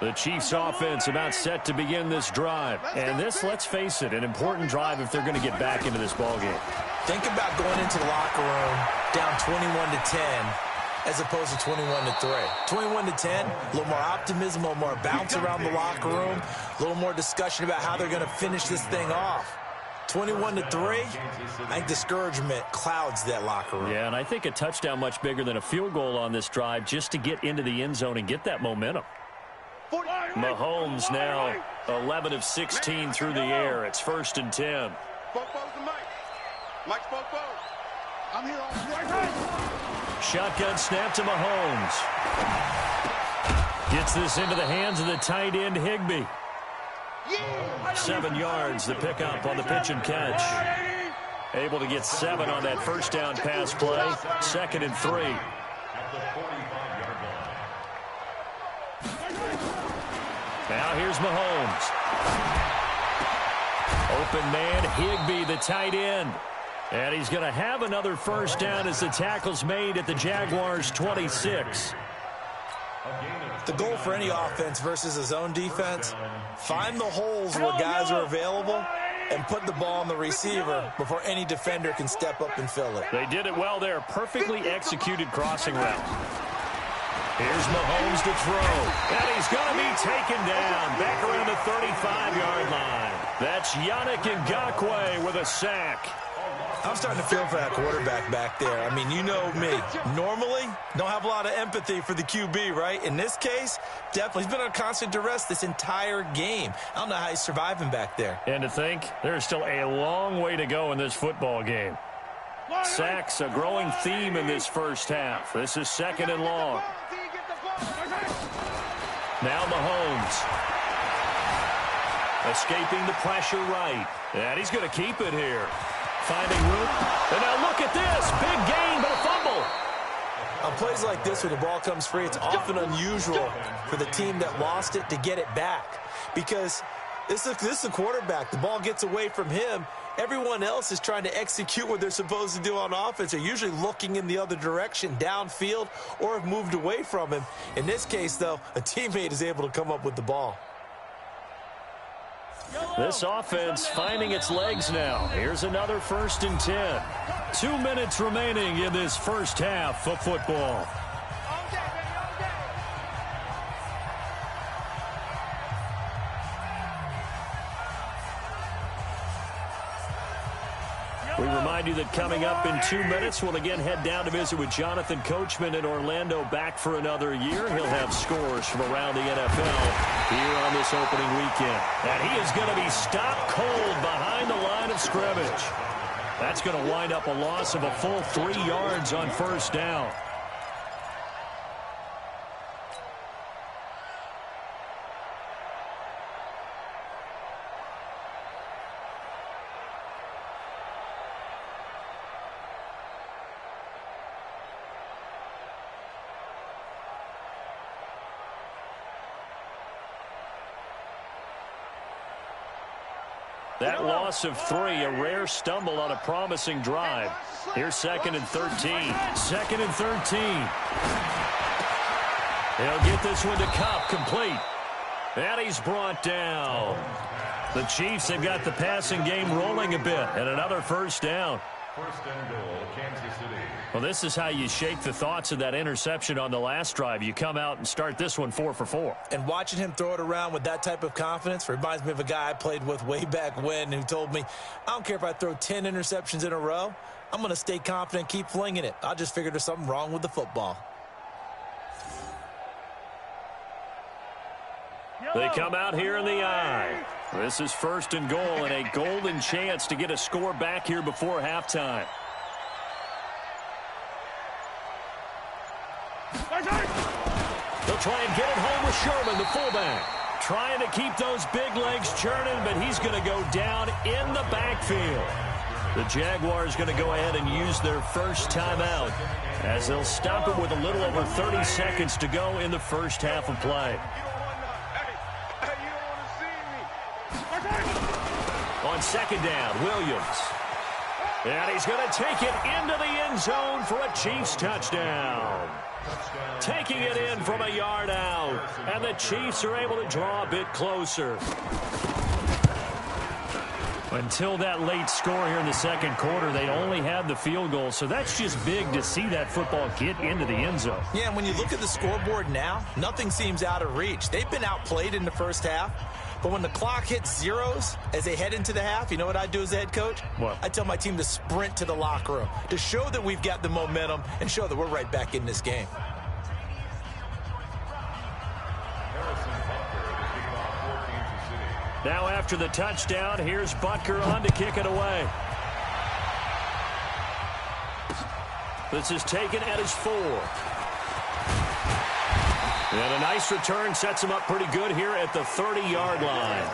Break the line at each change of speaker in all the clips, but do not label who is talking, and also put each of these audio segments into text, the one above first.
The Chiefs offense about set to begin this drive. And this, let's face it, an important drive if they're going to get back into this ballgame.
Think about going into the locker room down 21-10 as opposed to 21-3. 21-10, a little more optimism, a little more bounce around the locker room, a little more discussion about how they're going to finish this thing off. 21-3, I think discouragement clouds that locker room.
Yeah, and I think a touchdown much bigger than a field goal on this drive just to get into the end zone and get that momentum. Mahomes now 11 of 16 through the air. It's 1st and 10. Shotgun snap to Mahomes. Gets this into the hands of the tight end Higbee. 7 yards, the pickup on the pitch and catch. Able to get 7 on that first down pass play. 2nd and 3. Now here's Mahomes. Open man, Higbee, the tight end. And he's going to have another first down as the tackle's made at the Jaguars' 26.
The goal for any offense versus a zone defense, find the holes where guys are available and put the ball on the receiver before any defender can step up and fill it.
They did it well there. Perfectly executed crossing route. Here's Mahomes to throw. And he's going to be taken down back around the 35-yard line. That's Yannick Ngakoue with a sack.
I'm starting to feel for that quarterback back there. I mean, you know me. Normally, don't have a lot of empathy for the QB, right? In this case, definitely. He's been on constant duress this entire game. I don't know how he's surviving back there.
And to think, there's still a long way to go in this football game. Sacks, a growing theme in this first half. This is 2nd and long. Now Mahomes. Escaping the pressure right. And he's going to keep it here. Finding room. And now look at this. Big gain, but a fumble.
On plays like this where the ball comes free, it's often unusual for the team that lost it to get it back. Because this is the quarterback. The ball gets away from him. Everyone else is trying to execute what they're supposed to do on offense. They're usually looking in the other direction, downfield, or have moved away from him. In this case, though, a teammate is able to come up with the ball.
This offense finding its legs now. Here's another 1st and 10. 2 minutes remaining in this first half of football. We remind you that coming up in 2 minutes, we'll again head down to visit with Jonathan Coachman in Orlando, back for another year. He'll have scores from around the NFL here on this opening weekend. And he is going to be stopped cold behind the line of scrimmage. That's going to wind up a loss of a full 3 yards on first down. That loss of 3, a rare stumble on a promising drive. Here's 2nd and 13. 2nd and 13. He'll get this one to Kupp, complete. And he's brought down. The Chiefs have got the passing game rolling a bit, and another first down.
1st and goal, Kansas City.
Well, this is how you shake the thoughts of that interception on the last drive. You come out and start this one 4 for 4.
And watching him throw it around with that type of confidence reminds me of a guy I played with way back when who told me, I don't care if I throw 10 interceptions in a row. I'm going to stay confident, keep flinging it. I just figured there's something wrong with the football.
They come out here in the eye. This is 1st and goal and a golden chance to get a score back here before halftime. They'll try and get it home with Sherman, the fullback. Trying to keep those big legs churning, but he's going to go down in the backfield. The Jaguars going to go ahead and use their first timeout as they'll stop it with a little over 30 seconds to go in the first half of play. On 2nd down, Williams. And he's going to take it into the end zone for a Chiefs touchdown. Taking it in from a yard out. And the Chiefs are able to draw a bit closer. Until that late score here in the second quarter, they only had the field goal. So that's just big to see that football get into the end zone.
Yeah, and when you look at the scoreboard now, nothing seems out of reach. They've been outplayed in the first half. But when the clock hits zeros as they head into the half, you know what I do as the head coach?
What?
I tell my team to sprint to the locker room to show that we've got the momentum and show that we're right back in this game.
Now after the touchdown, here's Butker on to kick it away. This is taken at his 4. And a nice return sets him up pretty good here at the 30-yard line.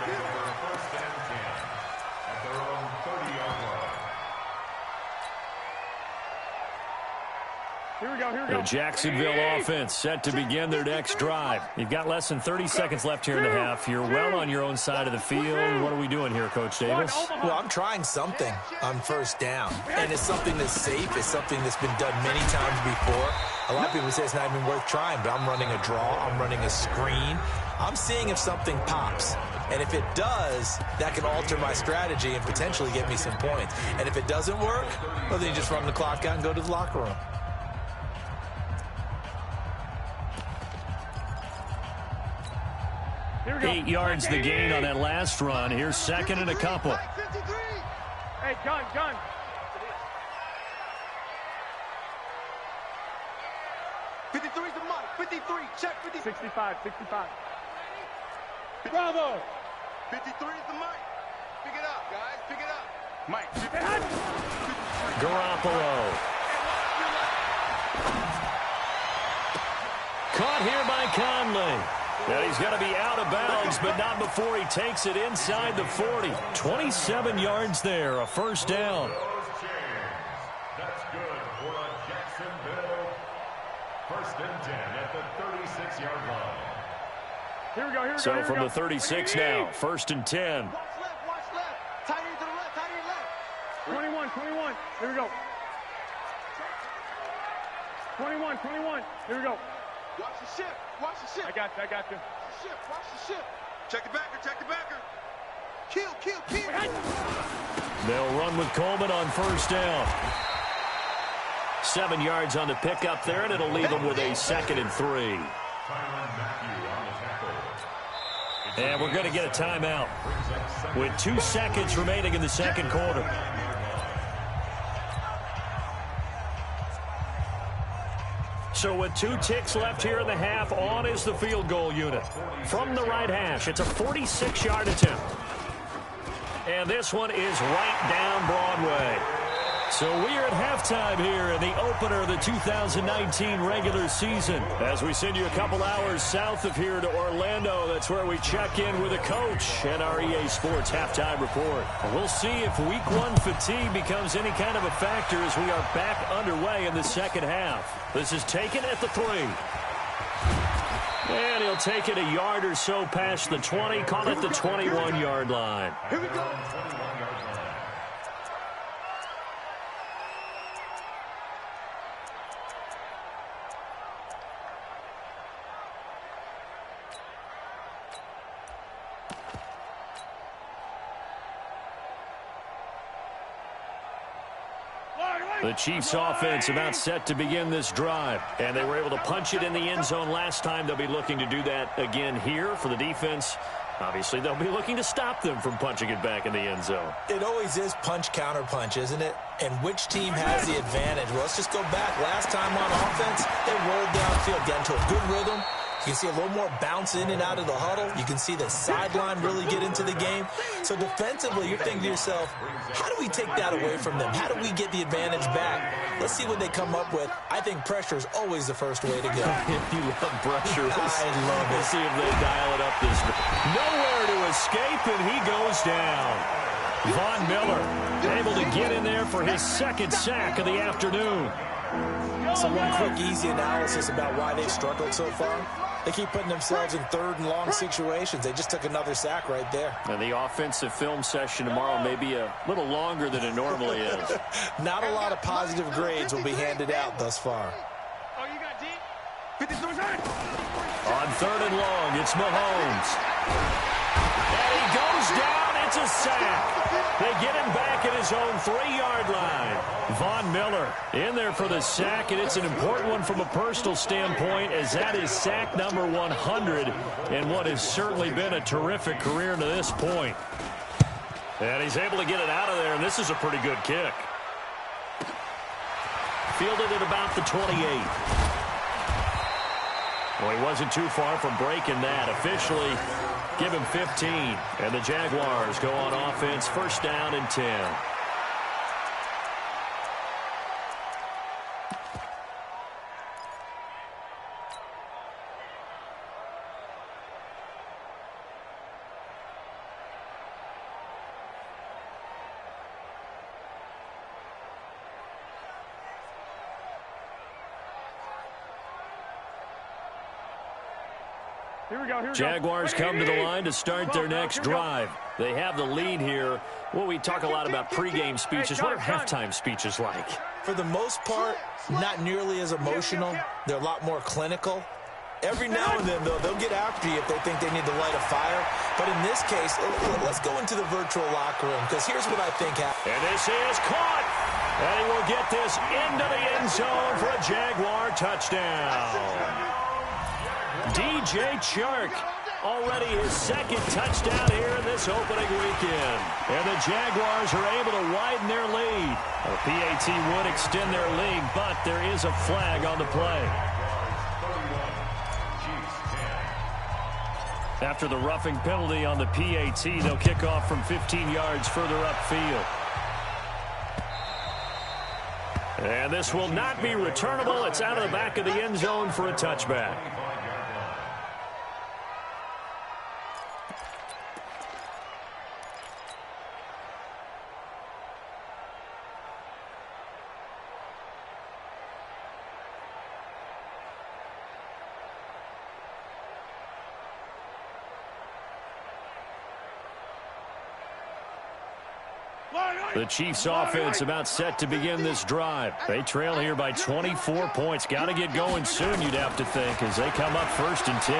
Here we go, here we go.
The Jacksonville offense set to begin their next drive. You've got less than 30 seconds left here in the half. You're well on your own side of the field. What are we doing here, Coach Davis?
Well, I'm trying something on first down, and it's something that's safe. It's something that's been done many times before. A lot of people say it's not even worth trying, but I'm running a draw. I'm running a screen. I'm seeing if something pops. And if it does, that can alter my strategy and potentially get me some points. And if it doesn't work, well, then you just run the clock out and go to the locker room.
Here we go.
8 yards the gain on that last run. Here's second and a couple.
Hey, gun.
53's the mark. 53. Check 53.
65. Bravo.
53 is the mic. Pick it up, guys. Pick it up. Mike.
Garoppolo. Caught here by Conley. And he's going to be out of bounds, but not before he takes it inside the 40. 27 yards there, a first down.
That's good for a Jacksonville first and 10 at the 36-yard line.
Here we go.
So from the 36 now, first and 10.
Watch left. Tight end to the left.
21. Here we go. 21. Here we go.
Watch the ship.
I got you.
Watch the ship. Check the backer. Kill.
They'll run with Coleman on first down. 7 yards on the pickup there, and it'll leave them with a 2nd and 3. And we're going to get a timeout with 2 seconds remaining in the second quarter. So with 2 ticks left here in the half, on is the field goal unit. From the right hash, it's a 46-yard attempt. And this one is right down Broadway. So we are at halftime here in the opener of the 2019 regular season. As we send you a couple hours south of here to Orlando, that's where we check in with a coach and our EA Sports halftime report. We'll see if week 1 fatigue becomes any kind of a factor as we are back underway in the second half. This is taken at the 3. And he'll take it a yard or so past the 20, call it the 21-yard line.
Here we go.
The Chiefs offense about set to begin this drive, and they were able to punch it in the end zone last time. They'll be looking to do that again here for the defense. Obviously, they'll be looking to stop them from punching it back in the end zone.
It always is punch, counter punch, isn't it? And which team has the advantage? Well, let's just go back. Last time on offense, they rolled downfield, got into a good rhythm. You can see a little more bounce in and out of the huddle. You can see the sideline really get into the game. So defensively, you're thinking to yourself, how do we take that away from them? How do we get the advantage back? Let's see what they come up with. I think pressure is always the first way to go.
If you love pressure,
I love it.
We'll see if they dial it up this way. Nowhere to escape, and he goes down. Von Miller able to get in there for his 2nd sack of the afternoon.
So one quick, easy analysis about why they've struggled so far. They keep putting themselves in 3rd and long situations. They just took another sack right there.
And the offensive film session tomorrow may be a little longer than it normally is.
Not a lot of positive grades will be handed out thus far.
Oh, you got deep?
On 3rd and long, it's Mahomes. And he goes down. It's a sack. They get him back at his own 3-yard line. Von Miller in there for the sack, and it's an important one from a personal standpoint, as that is sack number 100 in what has certainly been a terrific career to this point. And he's able to get it out of there, and this is a pretty good kick. Fielded at about the 28. Well, he wasn't too far from breaking that. Officially, give him 15. And the Jaguars go on offense, 1st down and 10. Jaguars come to the line to start their next drive. They have the lead here. Well, we talk a lot about pregame speeches. What are halftime speeches like?
For the most part, not nearly as emotional. They're a lot more clinical. Every now and then, though, they'll get after you if they think they need to light a fire. But in this case, let's go into the virtual locker room, because here's what I think happened.
And this is caught. And he will get this into the end zone for a Jaguar touchdown. DJ Chark, already his 2nd touchdown here in this opening weekend. And the Jaguars are able to widen their lead. A PAT would extend their lead, but there is a flag on the play. After the roughing penalty on the PAT, they'll kick off from 15 yards further upfield. And this will not be returnable. It's out of the back of the end zone for a touchback. The Chiefs offense about set to begin this drive. They trail here by 24 points. Got to get going soon, you'd have to think, as they come up 1st and 10.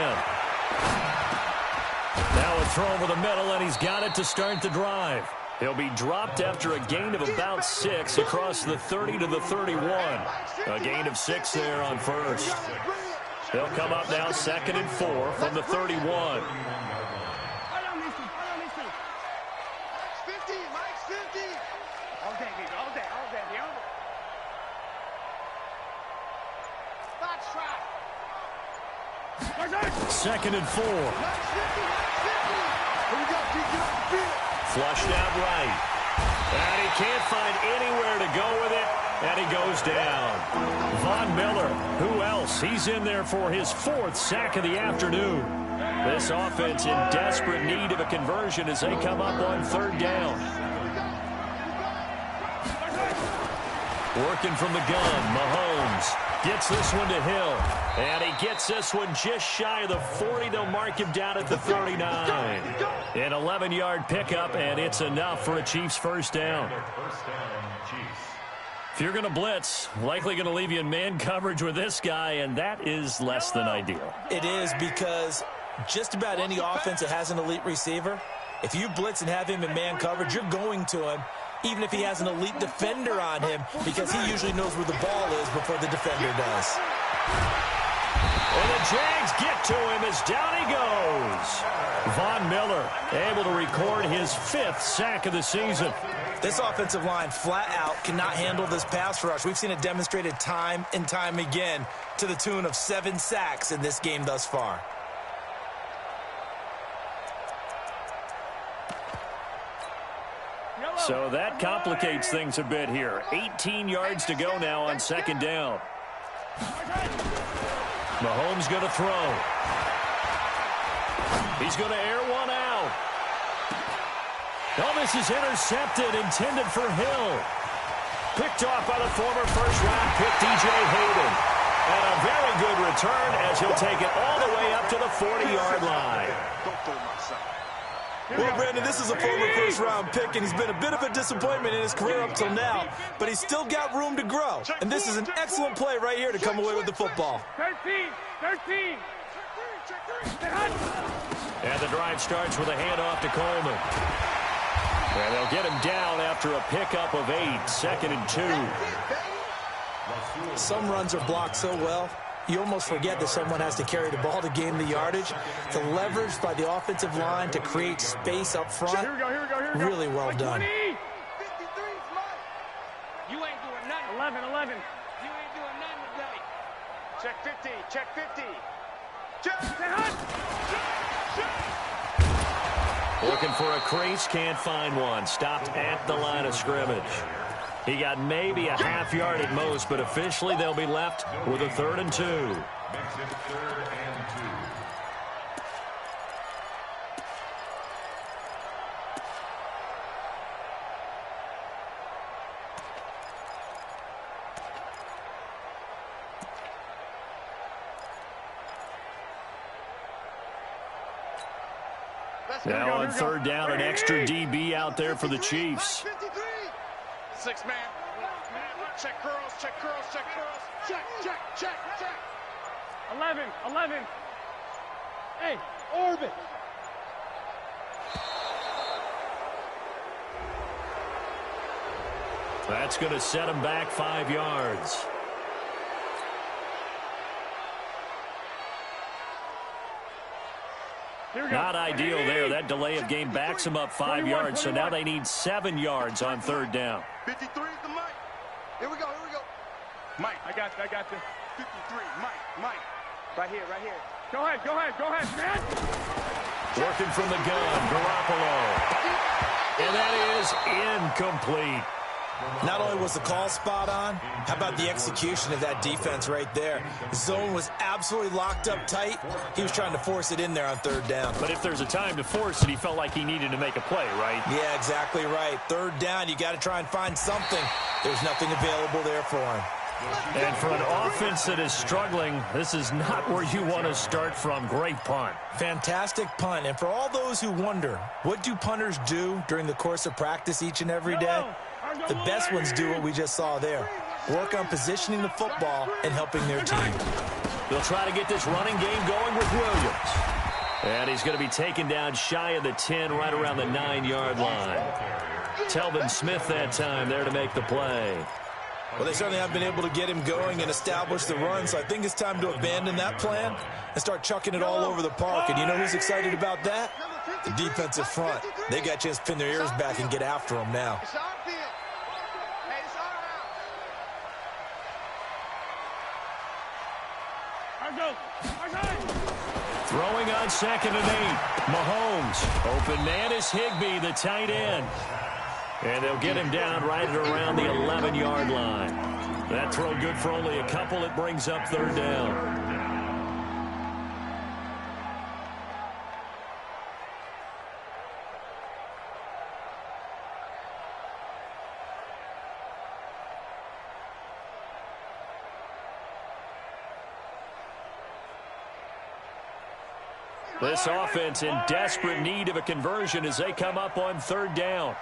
Now a throw over the middle, and he's got it to start the drive. He'll be dropped after a gain of about 6 across the 30 to the 31. A gain of 6 there on 1st. They'll come up now 2nd and 4 from the 31. Second and 4. Flushed out right. And he can't find anywhere to go with it. And he goes down. Von Miller, who else? He's in there for his 4th sack of the afternoon. This offense in desperate need of a conversion as they come up on 3rd down. Working from the gun, Mahomes gets this one to Hill. And he gets this one just shy of the 40. They'll mark him down at the 39. An 11-yard pickup, and it's enough for a Chiefs 1st down. If you're going to blitz, likely going to leave you in man coverage with this guy, and that is less than ideal.
It is, because just about any offense that has an elite receiver, if you blitz and have him in man coverage, you're going to him, even if he has an elite defender on him, because he usually knows where the ball is before the defender does.
And the Jags get to him as down he goes. Von Miller able to record his 5th sack of the season.
This offensive line flat out cannot handle this pass rush. We've seen it demonstrated time and time again to the tune of 7 sacks in this game thus far.
So that complicates things a bit here. 18 yards to go now on 2nd down. Mahomes going to throw. He's going to air one out. Oh, this is intercepted, intended for Hill. Picked off by the former first-round pick, DJ Hayden. And a very good return as he'll take it all the way up to the 40-yard line.
Well, Brandon, this is a former first-round pick, and he's been a bit of a disappointment in his career up till now, but he's still got room to grow. And this is an excellent play right here to come away with the football.
13.
And the drive starts with a handoff to Coleman. And they'll get him down after a pickup of 8, 2nd and 2.
Some runs are blocked so well, you almost forget that someone has to carry the ball to gain the yardage. The leverage by the offensive line to create space up front,
Here we go.
really well done.
20.
You ain't doing nothing.
11.
You ain't doing nothing today. Check 50. Check 50. Check.
Looking for a crease, can't find one. Stopped at the line of scrimmage. He got maybe a half yard at most, but officially they'll be left with a 3rd and 2.
Makes it 3rd and 2.
Now on 3rd down, an extra DB out there for the Chiefs.
6 man. Check curls. Check.
11. Hey, orbit.
That's going to set him back 5 yards. Not ideal there. That delay of game backs them up 5 yards, so now they need 7 yards on 3rd down.
53 is the Mike. Here we go. Mike.
I got you.
53. Mike. Right here.
Go ahead, man.
Working from the gun, Garoppolo. And that is incomplete.
Not only was the call spot on, how about the execution of that defense right there? The zone was absolutely locked up tight. He was trying to force it in there on 3rd down.
But if there's a time to force it, he felt like he needed to make a play, right?
Yeah, exactly right. 3rd down, you got to try and find something. There's nothing available there for him.
And for an offense that is struggling, this is not where you want to start from. Great punt.
Fantastic punt. And for all those who wonder, what do punters do during the course of practice each and every day? The best ones do what we just saw there. Work on positioning the football and helping their team.
They'll try to get this running game going with Williams. And he's going to be taken down shy of the 10, right around the 9-yard line. Telvin Smith that time there to make the play.
Well, they certainly haven't been able to get him going and establish the run, so I think it's time to abandon that plan and start chucking it all over the park. And you know who's excited about that? The defensive front. They got a chance to pin their ears back and get after him now.
It's our field. Hey, it's our house.
Throwing on 2nd and 8. Mahomes. Open man is Higbee, the tight end. And they'll get him down right at around the 11-yard line. That throw good for only a couple. It brings up 3rd down. This offense in desperate need of a conversion as they come up on 3rd down.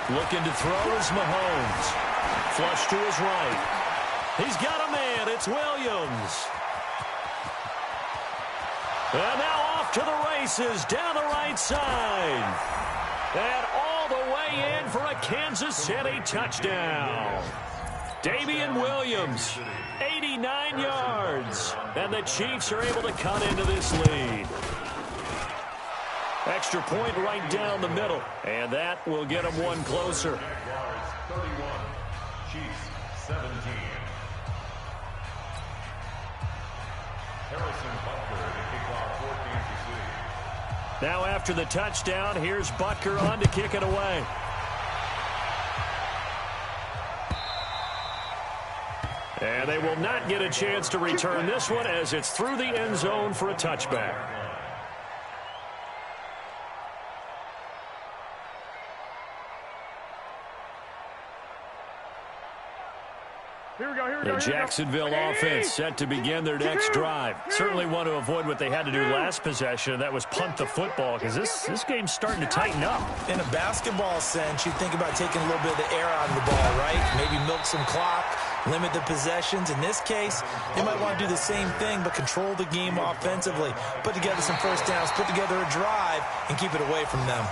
Looking to throw is Mahomes. Flush to his right. He's got a man. It's Williams. And now off to the races down the right side. And all the way in for a Kansas City touchdown. Damian Williams, 89 yards. And the Chiefs are able to cut into this lead. Extra point right down the middle. And that will get them one closer.
Yards 31. Chiefs 17. Harrison Butker to kick off for Kansas City.
Now after the touchdown, here's Butker on to kick it away. And they will not get a chance to return this one as it's through the end zone for a touchback.
Here we go, here we
The
go.
Jacksonville offense set to begin their next drive. Certainly want to avoid what they had to do last possession, and that was punt the football, because this game's starting to tighten up.
In a basketball sense, you think about taking a little bit of the air out of the ball, right? Maybe milk some clock, limit the possessions. In this case, they might want to do the same thing, but control the game offensively. Put together some first downs, put together a drive, and keep it away from them.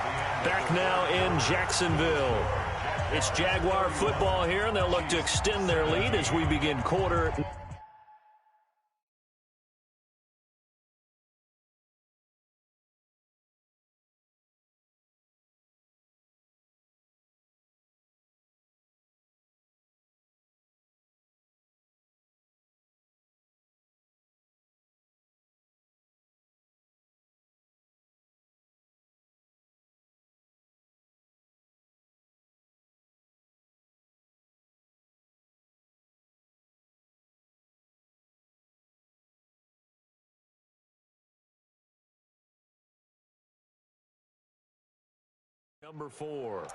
Back now in Jacksonville. It's Jaguar football here, and they'll look to extend their lead as we begin quarter. Number 4.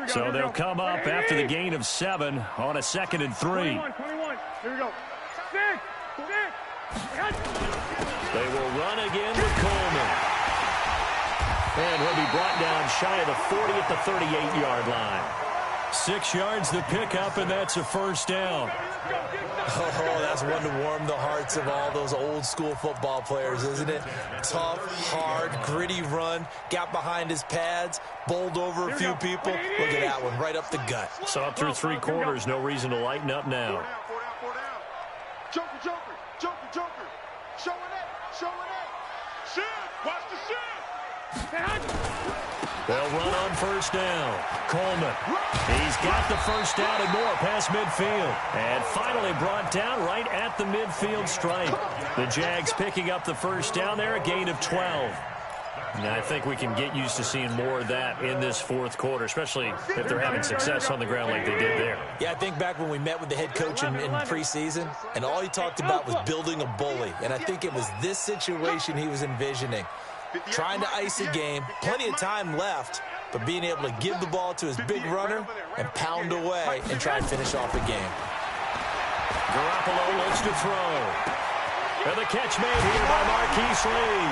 So they'll come up after the gain of 7 on a 2nd and 3.
21. Here we go. 6.
They will run again with Coleman. And he'll be brought down shy of the 40 at the 38-yard line. 6 yards the pickup, and that's a first down.
Oh, that's one to warm the hearts of all those old-school football players, isn't it? Tough, hard, gritty run, got behind his pads, bowled over a few people. Look at that one, right up the gut.
So up through 3 quarters, no reason to lighten up now.
Joker. Show it in. Shoot. Watch the shoot.
They'll run on first down. Coleman. He's got the first down and more past midfield. And finally brought down right at the midfield stripe. The Jags picking up the first down there, a gain of 12. And I think we can get used to seeing more of that in this 4th quarter, especially if they're having success on the ground like they did there.
Yeah, I think back when we met with the head coach in preseason, and all he talked about was building a bully. And I think it was this situation he was envisioning. Trying to ice a game, plenty of time left, but being able to give the ball to his big runner and pound away and try and finish off the game.
Garoppolo looks to throw. And the catch made here by Marquise Lee.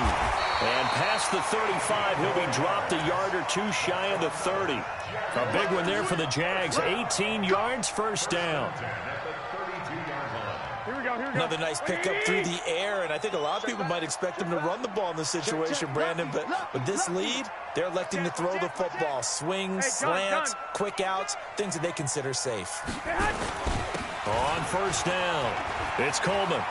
And past the 35, he'll be dropped a yard or 2 shy of the 30. A big one there for the Jags. 18 yards, first down.
Here we go.
Another nice pickup through the air, and I think a lot of people might expect them to run the ball in this situation, Brandon, but with this lead, they're electing to throw the football. Swings, slants, quick outs, things that they consider safe.
On first down, it's Coleman.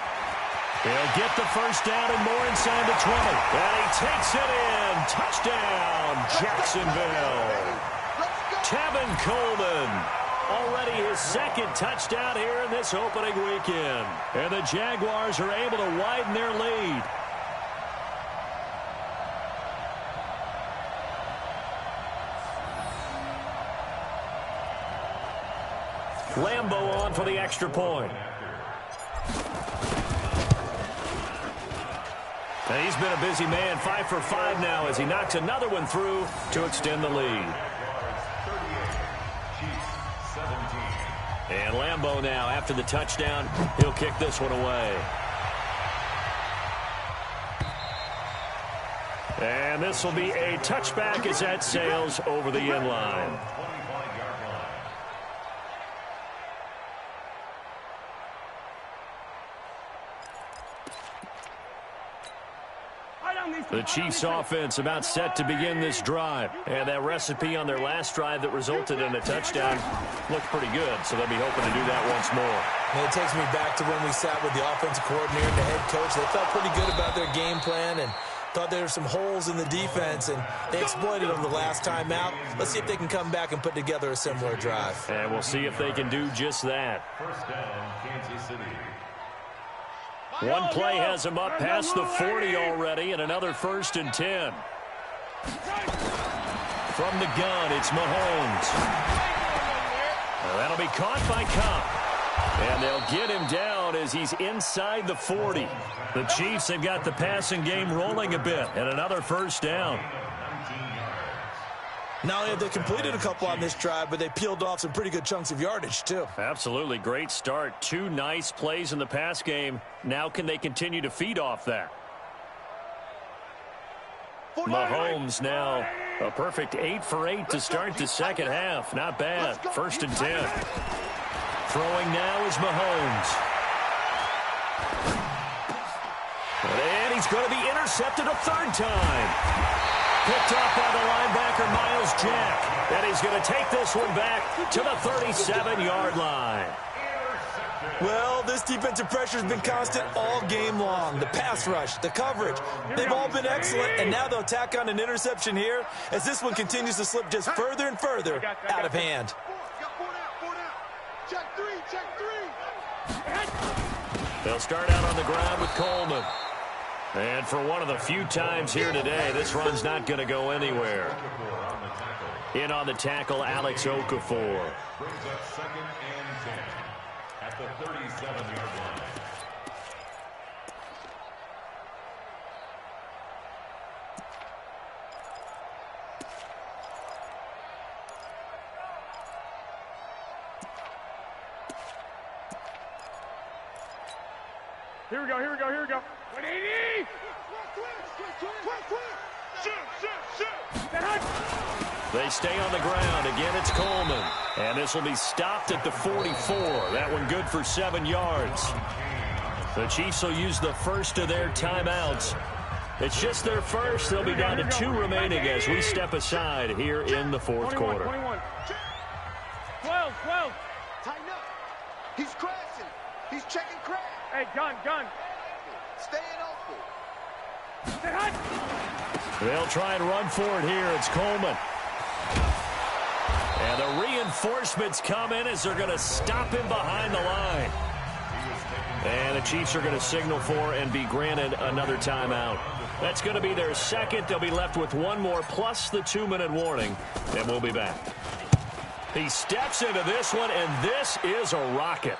He'll get the first down and more inside the 20. And he takes it in. Touchdown, Jacksonville. Tevin Coleman. Already his 2nd touchdown here in this opening weekend. And the Jaguars are able to widen their lead. Lambo on for the extra point. And he's been a busy man, 5 for 5 now as he knocks another one through to extend the lead. And Lambo now, after the touchdown, he'll kick this one away. And this will be a touchback as that sails over the end line. The Chiefs offense about set to begin this drive. And that recipe on their last drive that resulted in a touchdown looked pretty good, so they'll be hoping to do that once more.
And it takes me back to when we sat with the offensive coordinator and the head coach. They felt pretty good about their game plan and thought there were some holes in the defense, and they exploited them the last time out. Let's see if they can come back and put together a similar drive.
And we'll see if they can do just that.
First down, Kansas City.
One play has him up past the 40 already, and another 1st and 10. From the gun, it's Mahomes. Well, that'll be caught by Cobb. And they'll get him down as he's inside the 40. The Chiefs have got the passing game rolling a bit, and another 1st down.
Not only have they completed a couple on this drive, but they peeled off some pretty good chunks of yardage, too.
Absolutely. Great start. 2 nice plays in the pass game. Now can they continue to feed off that? Mahomes now a perfect 8 for 8 to start the second half. Not bad. 1st and 10. Throwing now is Mahomes. And he's going to be intercepted a 3rd time. Picked off by the linebacker, Miles Jack. And he's going to take this one back to the 37-yard line.
Well, this defensive pressure has been constant all game long. The pass rush, the coverage, they've all been excellent, and now they'll tack on an interception here as this one continues to slip just further and further out of hand.
Check three.
They'll start out on the ground with Coleman. And for one of the few times here today, this run's not going to go anywhere. In on the tackle, Alex Okafor.
Brings up 2nd and 10 at the 37-yard line.
Here we go. 180!
They stay on the ground. Again, it's Coleman. And this will be stopped at the 44. That one good for 7 yards. The Chiefs will use the first of their timeouts. It's just their first. They'll be down to 2 remaining as we step aside here in the 4th quarter.
12.
Tighten up. He's crashing. He's checking crash.
Hey, gun.
Staying open.
They'll try and run for it here. It's Coleman. And the reinforcements come in as they're going to stop him behind the line. And the Chiefs are going to signal for and be granted another timeout. That's going to be their second. They'll be left with one more plus the 2-minute warning. And we'll be back. He steps into this one, and this is a rocket.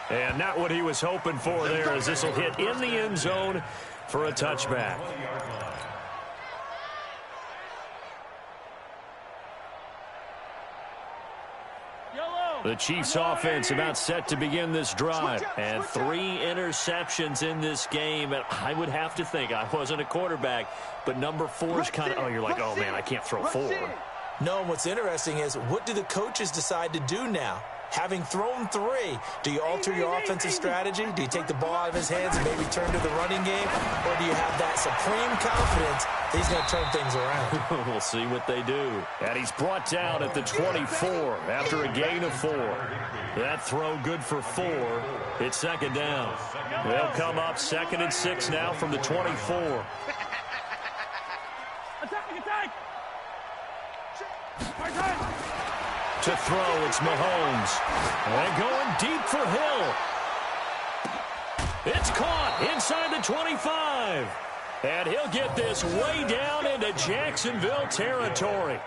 And not what he was hoping for there, as this will hit in the end zone for a touchback. The Chiefs offense about set to begin this drive. And 3 interceptions in this game. And I would have to think, I wasn't a quarterback, but number 4 is kind of, oh, you're like, oh, man, I can't throw 4.
No, what's interesting is, what do the coaches decide to do now? Having thrown 3, do you alter your offensive strategy? Do you take the ball out of his hands and maybe turn to the running game? Or do you have that supreme confidence that he's going to turn things around?
We'll see what they do. And he's brought down at the 24 after a gain of 4. That throw good for 4. It's 2nd down. They'll come up 2nd and 6 now from the 24. To throw, it's Mahomes. And going deep for Hill. It's caught inside the 25. And he'll get this way down into Jacksonville territory.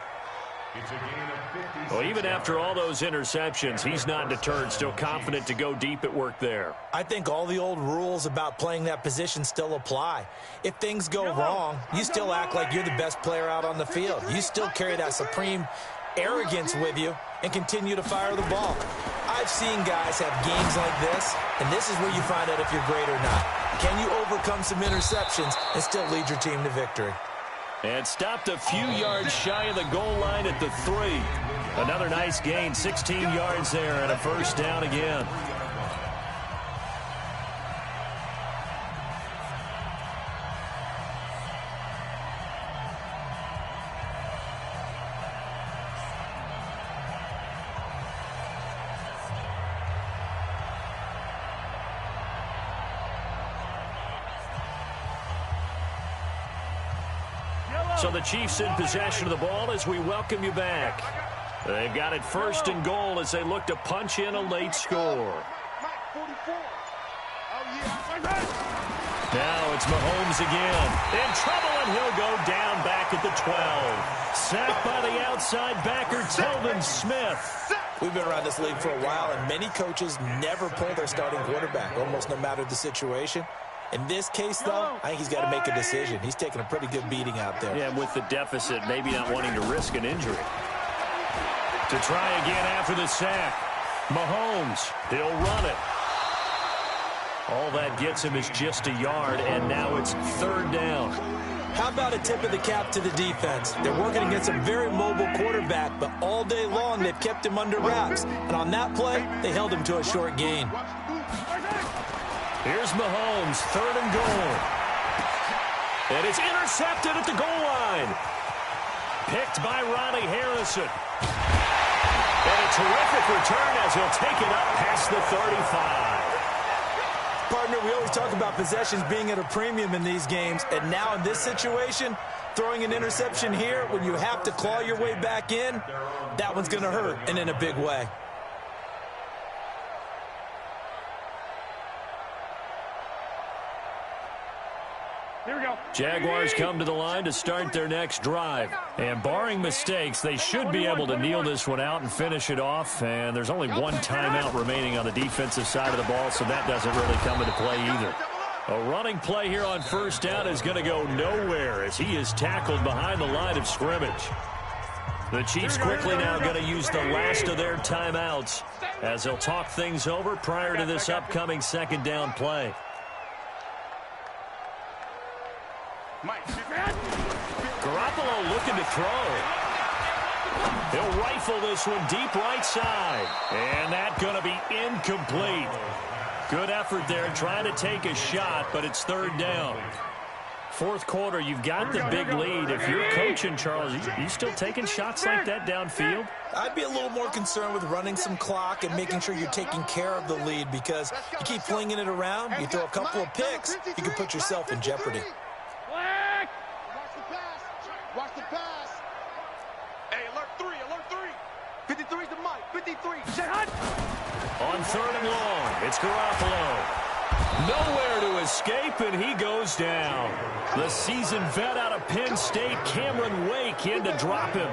Well, even after all those interceptions, he's not deterred, still confident to go deep at work there.
I think all the old rules about playing that position still apply. If things go wrong, you still act like you're the best player out on the field. You still carry that supreme arrogance with you and continue to fire the ball. I've seen guys have games like this, and this is where you find out if you're great or not. Can you overcome some interceptions and still lead your team to victory?
And stopped a few yards shy of the goal line at the 3. Another nice gain, 16 yards there, and a 1st down again. So the Chiefs in possession of the ball as we welcome you back. They've got it 1st and goal as they look to punch in a late score. It's Mahomes again. In trouble, and he'll go down back at the 12. Sacked by the outside backer, Telvin Smith.
We've been around this league for a while, and many coaches never pull their starting quarterback, almost no matter the situation. In this case, though, I think he's got to make a decision. He's taking a pretty good beating out there.
Yeah, with the deficit, maybe not wanting to risk an injury. To try again after the sack. Mahomes, he'll run it. All that gets him is just a yard, and now it's 3rd down.
How about a tip of the cap to the defense? They're working against a very mobile quarterback, but all day long they've kept him under wraps. And on that play, they held him to a short gain.
Here's Mahomes, 3rd and goal. And it's intercepted at the goal line. Picked by Ronnie Harrison. And a terrific return as he'll take it up past the 35.
Partner, we always talk about possessions being at a premium in these games, and now in this situation, throwing an interception here when you have to claw your way back in, that one's going to hurt, and in a big way.
Here we go.
Jaguars come to the line to start their next drive. And barring mistakes, they should be able to kneel this one out and finish it off. And there's only one timeout remaining on the defensive side of the ball, so that doesn't really come into play either. A running play here on 1st down is going to go nowhere as he is tackled behind the line of scrimmage. The Chiefs quickly now going to use the last of their timeouts as they'll talk things over prior to this upcoming 2nd down play. Garoppolo looking to throw. He'll rifle this one deep right side. And that's going to be incomplete. Good effort there trying to take a shot, but it's 3rd down. 4th quarter, you've got the big lead. If you're coaching, Charles, you still taking shots like that downfield?
I'd be a little more concerned with running some clock and making sure you're taking care of the lead, because you keep flinging it around, you throw a couple of picks, you can put yourself in jeopardy.
Watch the pass. Hey, alert 3, alert 3. 53's the mic, 53.
On 3rd and long, it's Garoppolo. Nowhere to escape, and he goes down. The seasoned vet out of Penn State, Cameron Wake, in to drop him.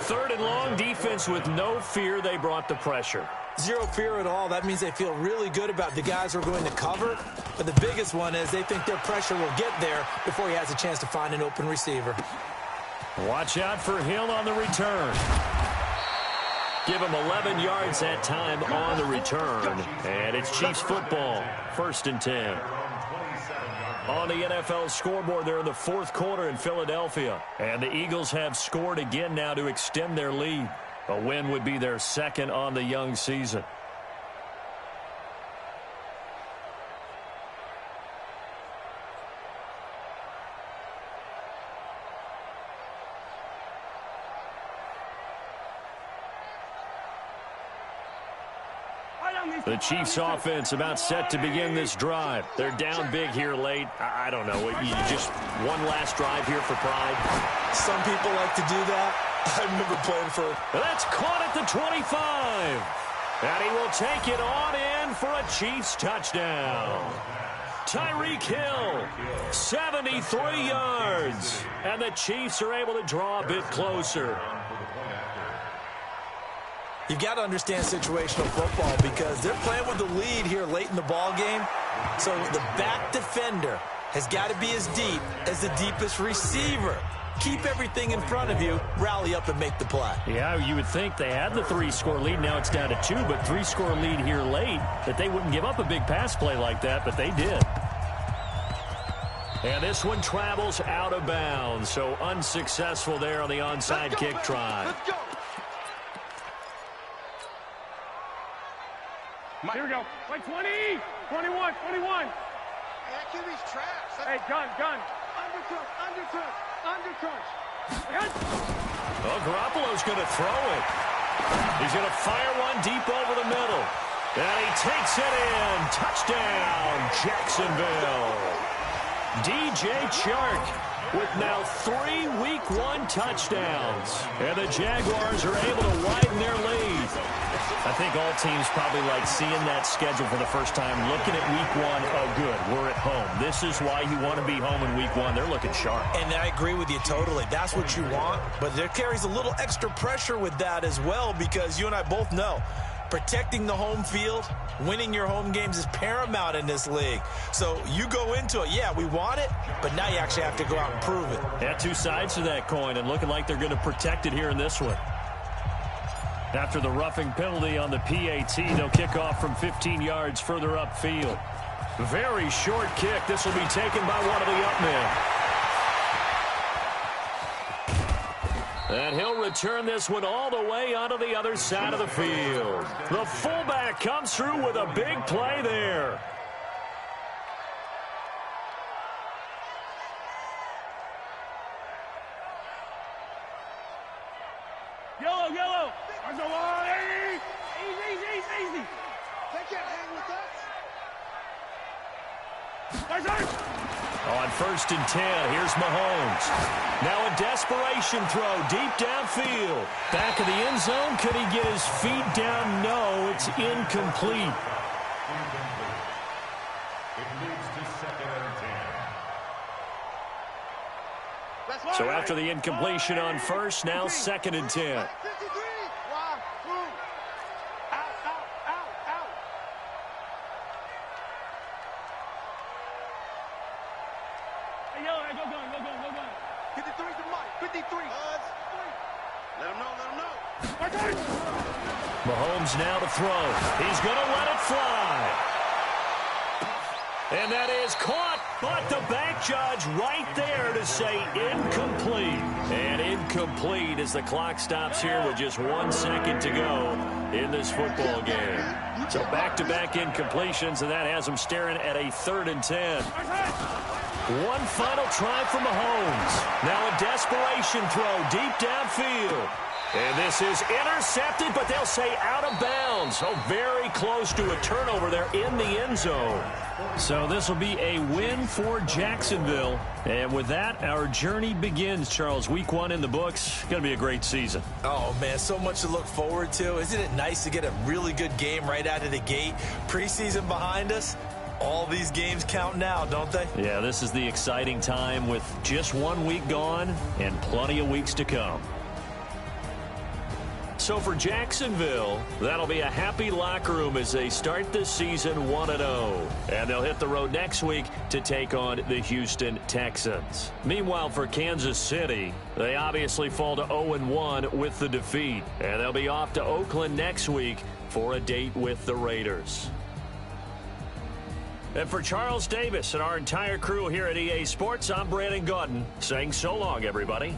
3rd and long, defense with no fear. They brought the pressure.
Zero fear at all. That means they feel really good about the guys who are going to cover. But the biggest one is they think their pressure will get there before he has a chance to find an open receiver.
Watch out for Hill on the return. Give him 11 yards that time on the return. And it's Chiefs football, 1st and 10. On the NFL scoreboard, they're in the 4th quarter in Philadelphia. And the Eagles have scored again now to extend their lead. A win would be their 2nd on the young season. The Chiefs offense about set to begin this drive. They're down big here late. I don't know. You just one last drive here for pride.
Some people like to do that. I remember playing for...
That's caught at the 25. And he will take it on in for a Chiefs touchdown. Tyreek Hill, 73 yards. And the Chiefs are able to draw a bit closer.
You've got to understand situational football because they're playing with the lead here late in the ball game. So the back defender has got to be as deep as the deepest receiver. Keep everything in front of you, rally up and make the play.
Yeah, you would think they had the 3-score lead. Now it's down to 2, but 3-score lead here late, that they wouldn't give up a big pass play like that, but they did. And this one travels out of bounds, so unsuccessful there on the onside kick try.
Let's go.
Here we go. Like 20, 21, 21.
Hey, QB's traps.
Hey, gun.
Undercrunch.
Oh, Garoppolo's going to throw it. He's going to fire one deep over the middle. And he takes it in. Touchdown, Jacksonville. DJ Chark with now 3 Week 1 touchdowns. And the Jaguars are able to widen their lead. I think all teams probably like seeing that schedule for the first time, looking at week one. Oh, good, we're at home. This is why you want to be home in week one. They're looking sharp.
And I agree with you totally. That's what you want, but there carries a little extra pressure with that as well, because you and I both know protecting the home field, winning your home games is paramount in this league. So you go into it, yeah, we want it, but now you actually have to go out and prove it.
Yeah, two sides to that coin, and looking like they're going to protect it here in this one. After the roughing penalty on the PAT, they'll kick off from 15 yards further upfield. Very short kick. This will be taken by one of the up men. And he'll return this one all the way onto the other side of the field. The fullback comes through with a big play there.
Yellow, yellow. There's a line. Easy.
They can't hang with us.
On 1st and 10, here's Mahomes. Now a desperation throw deep downfield. Back of the end zone. Could he get his feet down? No, it's incomplete.
It moves to 2nd and 10.
So after the incompletion on 1st, now 2nd and 10.
53. Wow. Out.
Hey, yellow, go gun.
53's the mic. 53. Let him know.
Mahomes now to throw. He's going to let it fly. And that is caught, but the back judge right there to say incomplete. And incomplete as the clock stops here with just 1 second to go in this football game. So back-to-back incompletions, and that has him staring at a 3rd and 10. One final try for Mahomes. Now a desperation throw deep downfield. And this is intercepted, but they'll say out of bounds. So very close to a turnover there in the end zone. So this will be a win for Jacksonville. And with that, our journey begins, Charles. Week 1 in the books. Going to be a great season.
Oh, man, so much to look forward to. Isn't it nice to get a really good game right out of the gate? Preseason behind us. All these games count now, don't they?
Yeah, this is the exciting time with just 1 week gone and plenty of weeks to come. So for Jacksonville, that'll be a happy locker room as they start the season 1-0. And they'll hit the road next week to take on the Houston Texans. Meanwhile, for Kansas City, they obviously fall to 0-1 with the defeat. And they'll be off to Oakland next week for a date with the Raiders. And for Charles Davis and our entire crew here at EA Sports, I'm Brandon Gaudin saying so long, everybody.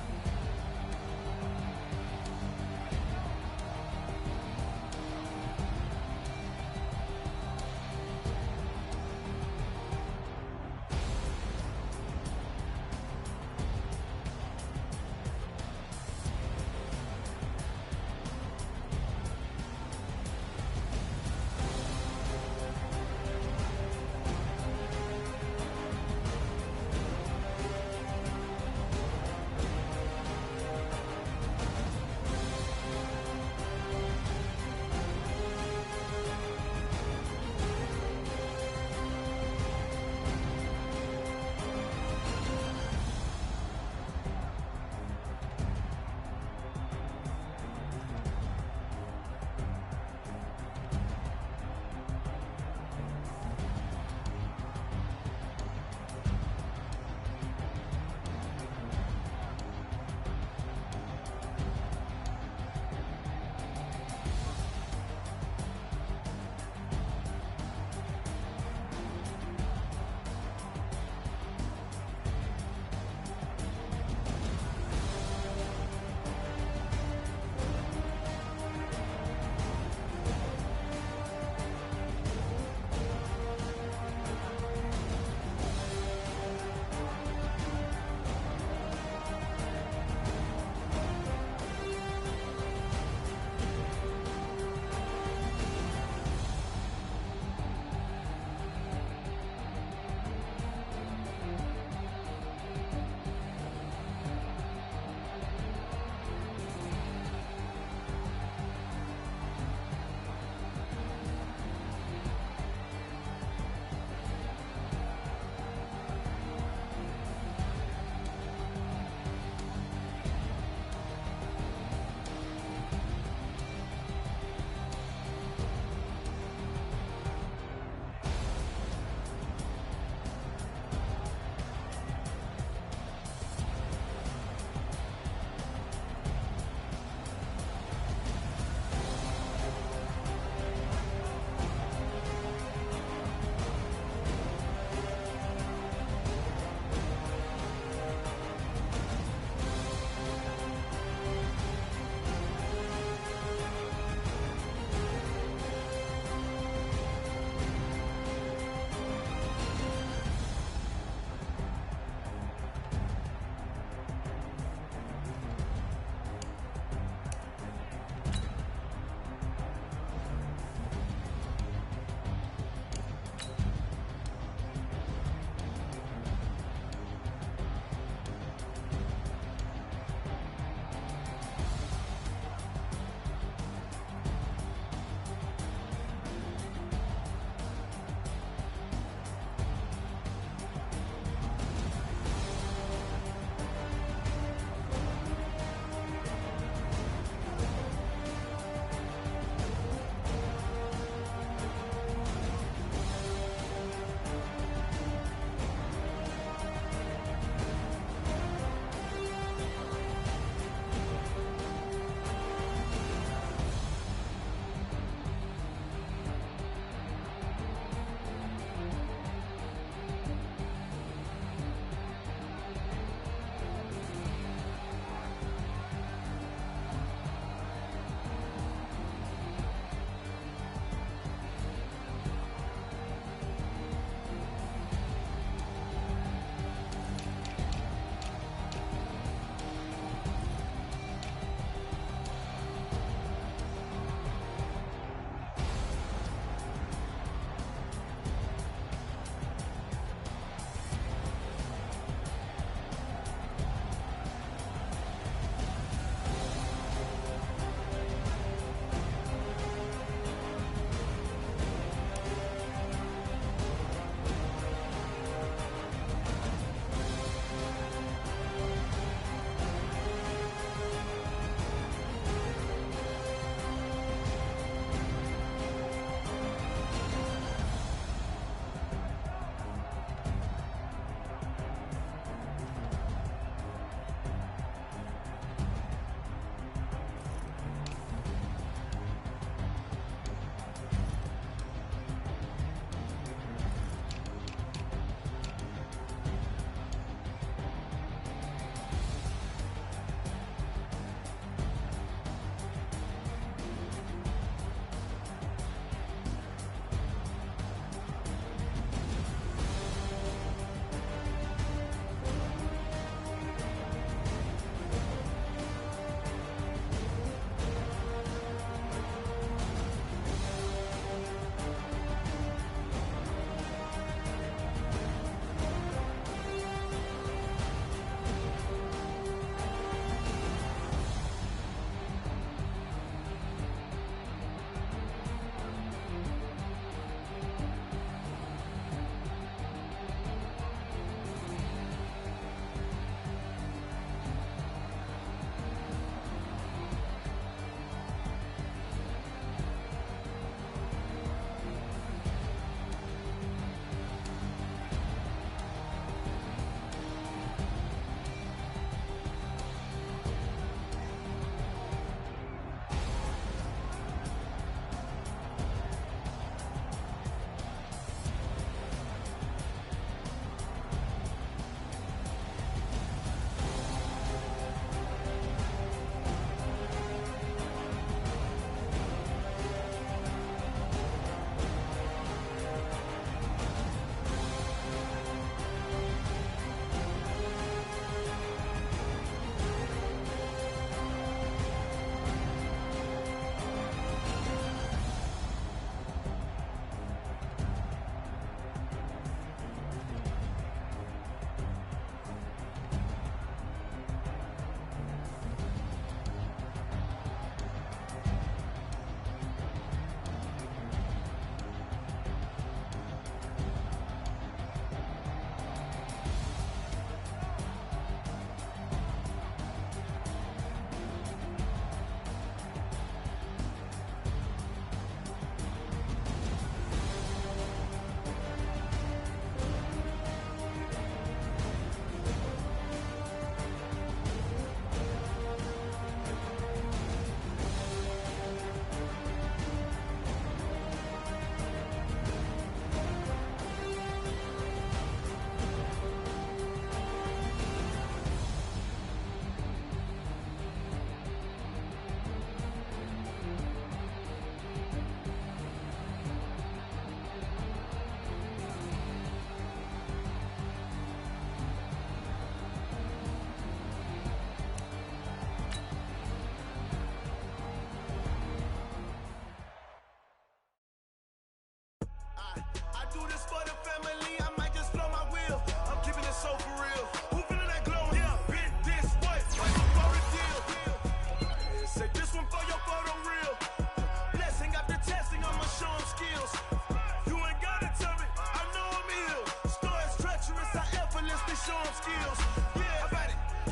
skills. Yeah,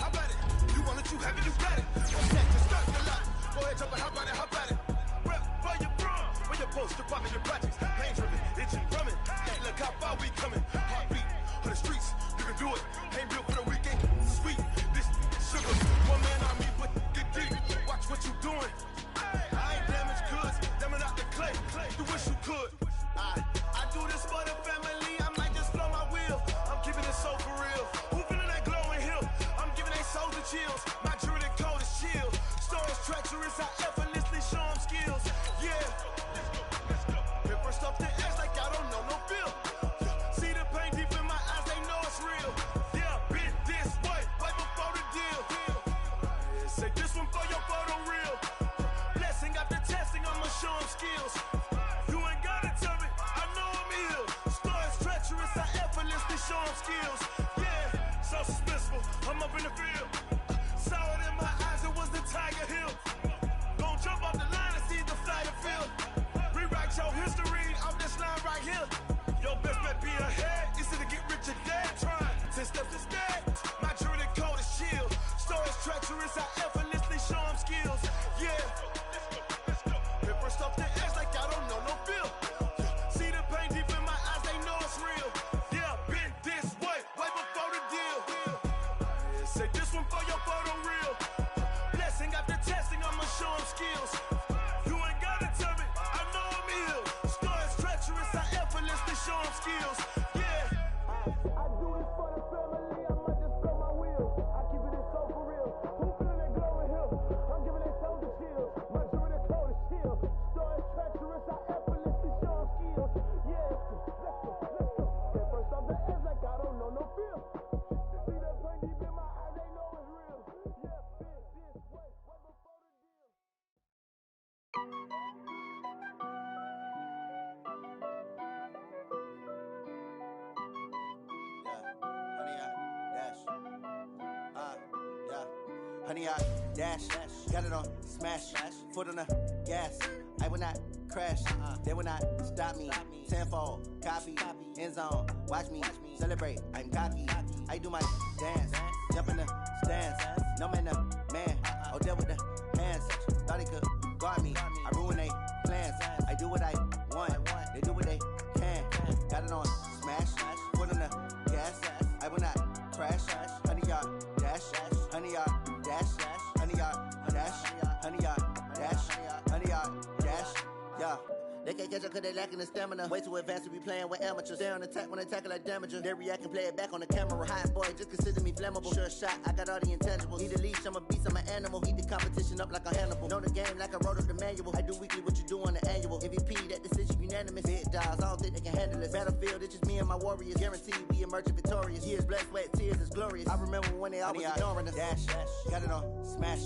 how about it? You want it, you have it, you got it. Set to start the lot. Go ahead, jump it, how about it? Rep for your bro, for your poster, popping your projects. Pain driven, itching, drumming. Hey, look how far we coming. Heartbeat on the streets, you can do it. Ain't built for the weekend. Sweet, this sugar. One man on me, but get deep. Watch what you doing. I ain't damaged goods, damn out the clay. You wish you could. I do this for the family. I might just blow my wheel. I'm keeping it so for real. Who feeling that glowing hill? I'm giving they souls the chills. My jewelry code is chill. Stories treacherous, I effortlessly show them skills. Yeah. Hit first off the edge like I don't know no feel. See the pain deep in my eyes, they know it's real. Yeah, been this way, way before the deal. Say this one for your photo reel. Blessing after testing, I'ma show them skills. You ain't gotta tell me, I know I'm ill. Stories treacherous, I effortlessly show them skills. Yeah, so suspenseful, I'm up in the field. Saw it in my eyes, it was the Tiger Hill. Gon' jump off the line and see the flight of field. Rewrite your history off this line right here. Your best bet be ahead, easy to get rich or dead. Trying 10 steps instead. My jewelry code is chill. Stories treacherous, I effortlessly show them skills. Yeah. Hit first off the edge like I don't know no feel. See the pain deep in my eyes, they know it's real. Yeah, been this way, way before the deal. Say this one for your photo reel. Blessing after testing, I'ma show them skills. You ain't gotta tell me, I know I'm ill. Stories treacherous, I effortlessly show them skills. Yeah. I do this for the family, I might just blow my wheel. I keep it so for real. Who feeling that glowing hill? I'm giving they souls the chills. My jewelry code is chill. Stories treacherous, I effortlessly show them skills. Yeah. Let's go. Hit first off the edge like I don't know no feel. See that pain deep in my eyes, they know it's real. Yeah, been this way, way before the deal. Honey, I dash, got it on smash, foot on the gas. I will not crash, they will not stop me. Tenfold, copy, end zone, watch me celebrate. I'm cocky, I do my dance, jump in the stands. No man, the man, oh, deal with the hands. Thought he could guard me, I ruin they plans. I do what I want, they do what they can. Got it on smash, foot on the gas. I will not crash, honey, y'all dash, honey, y'all dash, honey, y'all dash, honey, y'all dash, honey, y'all dash, yeah. They can't catch up cause they lacking the stamina. Way too advanced to be playing with amateurs. Stay on attack when they tackle like damager. They react and play it back on the camera. Hot boy, just consider me flammable. Sure shot, I got all the intangibles. Need a leash, I'm a beast, I'm an animal. Heat the competition up like a Hannibal. Know the game like I wrote up the manual. I do weekly what you do on the annual. MVP, that decision unanimous. Big dogs, I don't think they can handle it. Battlefield, it's just me and my warriors. Guaranteed we emerge victorious. Years, blood, sweat, tears, is glorious. I remember when they always ignoring us. Dash, got it on smash,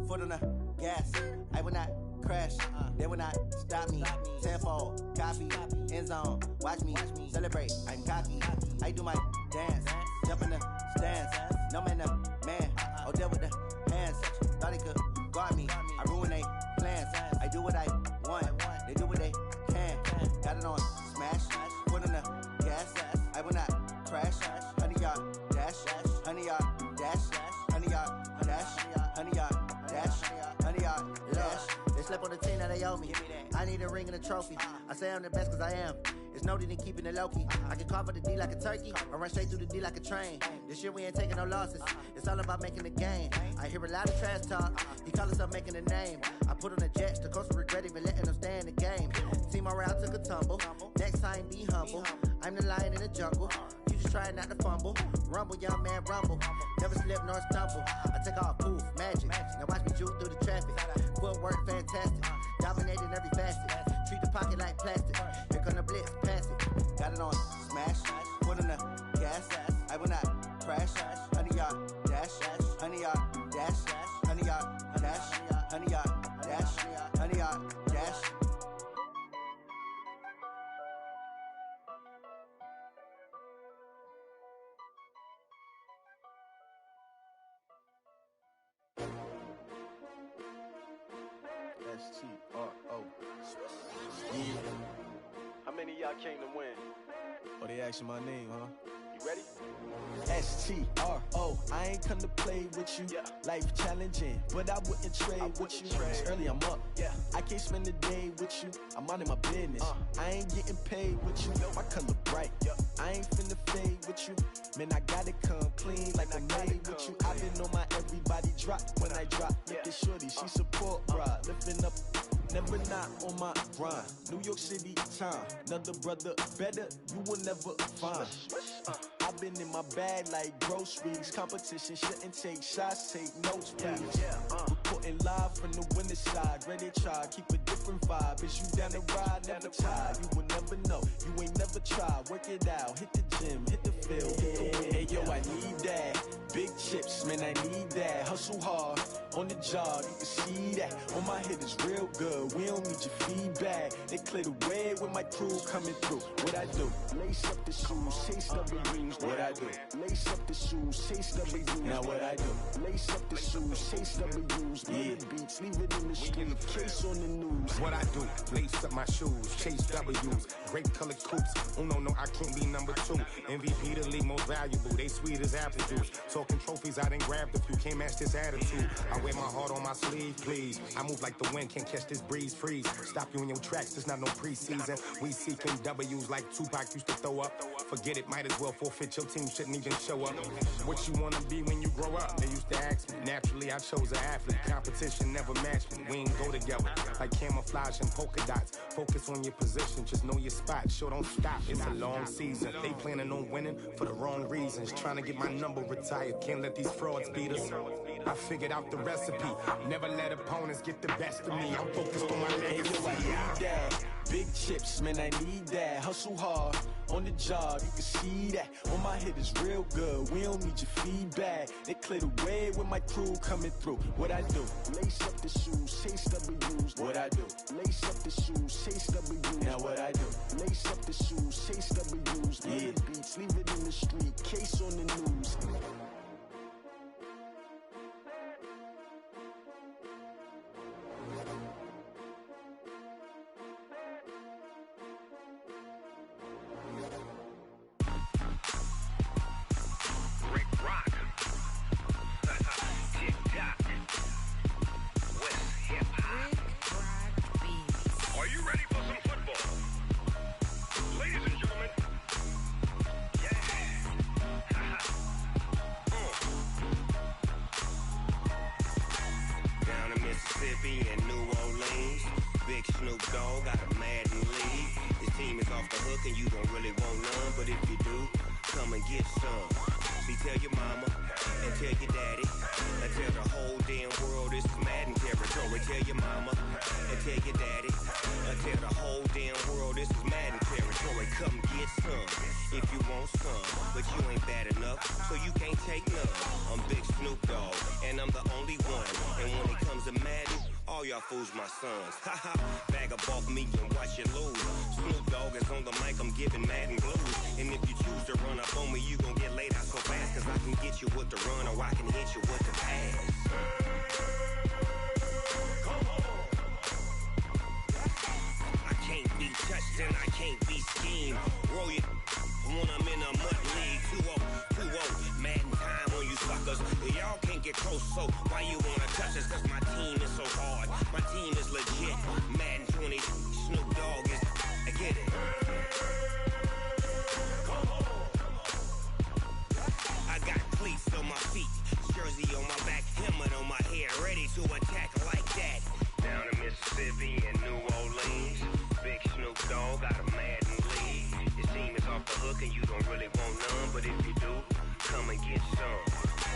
foot on the gas. I will not crash, they will not stop me. Tenfold, copy, end zone, watch me celebrate. I'm cocky, I do my dance, jump in the stands. No man, the man, oh, deal with the hands. Thought he could guard me, I ruin they plans. I do what I want, they do what they can. Got it on smash, foot on the gas. I will not crash, honey, y'all dash, honey, y'all dash, honey, y'all dash, honey, y'all dash, honey, y'all dash. They slept on the team that they owe me. I need a ring and a trophy. I say I'm the best cause I am. It's no need in keeping it low-key. I can carve up the D like a turkey or run straight through the D like a train. This year we ain't taking no losses. It's all about making the game. I hear a lot of trash talk. He call himself making a name. I put on the jets. The coach will regret even letting them stay in the game. Team morale took a tumble. Next time be humble. I'm the lion in the jungle. You just try not to fumble. Rumble, young man, rumble. Never slip nor stumble. I take off, poof, magic. Now watch me juke through the traffic. Footwork fantastic. Dominating every facet. Treat the pocket like plastic. Here come the blitz, pass it. Got it on smash, foot on the gas. I will not crash. Honey, y'all dash, honey, y'all dash, honey, y'all dash, honey, y'all dash, honey, y'all dash. S-T-R-O. Yeah.
How many of y'all came to win?
Oh, they asking my name, huh?
You ready?
STRO, I ain't come to play with you. Life challenging, but I wouldn't trade with you. It's early, I'm up. I can't spend the day with you. I'm minding my business. I ain't getting paid with you. My color bright. I ain't finna fade with you. Man, I gotta come clean like I made with you. I been on my everybody drop when I drop. Look at shorty, she support, bruh. Lifting up. Never not on my grind. New York City time. Another brother better, you will never find. I've been in my bag like groceries. Competition shouldn't take shots, take notes, please. Reporting live from the winter side. Ready to try, keep a different vibe. Is you down the ride, never tired. You will never know, you ain't never tried. Work it out, hit the gym, hit the field, hit the wind. Hey yo, I need that. Big chips, man, I need that. Hustle hard, on the job, you can see that. On my head is real good, we don't need your feedback. They clear the way with my crew coming through. What I do? Lace up the shoes, chase W's. What I do? Lace up the shoes, chase W's. Now what I do? Lace up the shoes, chase W's. Yeah, beats, leave it in the street, case on the news.
What I do? Lace up my shoes, chase W's. Great colored coops. Oh no, I can't be number 2. MVP the league most valuable. They sweet as apple juice. Talking trophies, I done grabbed a few. Can't match this attitude. I wear my heart on my sleeve, please. I move like the wind, can't catch this breeze, freeze. Stop you in your tracks, there's not no preseason. We seeking W's like Tupac used to throw up. Forget it, might as well forfeit. Your team shouldn't even show up. What you wanna be when you grow up? They used to ask me. Naturally, I chose an athlete. Competition never matched me. We ain't go together like camouflage and polka dots. Focus on your position, just know your spot. Sure, don't stop. It's a long season. They planning on winning for the wrong reasons. Trying to get my number retired. Can't let these frauds beat us. I figured out the recipe. Never let opponents get the best of me. I'm focused on my legacy.
I need that. Big chips, man, I need that. Hustle hard, on the job, you can see that. On my head is real good, we don't need your feedback. They clear the way with my crew coming through. What I do? Lace up the shoes, chase W's. What I do? Lace up the shoes, chase W's. Now what I do? Lace up the shoes, chase W's. Yeah, beats, leave it in the street, case on the news.
Fools my sons. Haha, bag up off me and watch you lose. Snoop Dogg is on the mic, I'm giving Madden blues. And if you choose to run up on me, you gon' get laid out so fast. Cause I can get you with the run or I can hit you with the pass. Come on. I can't be touched and I can't be schemed. Roll you when I'm in a mud league. 2-0, Madden time on you suckers. Y'all can't get close, so why you wanna touch us? Cause my team is so hard. My team is legit. Madden 20, Snoop Dogg is. I get it. Come on. I got cleats on my feet, jersey on my back, helmet on my head, ready to attack like that. Down in Mississippi and New Orleans, big Snoop Dogg got a Madden league. Your team is off the hook and you don't really want none, but if you do, come and get some.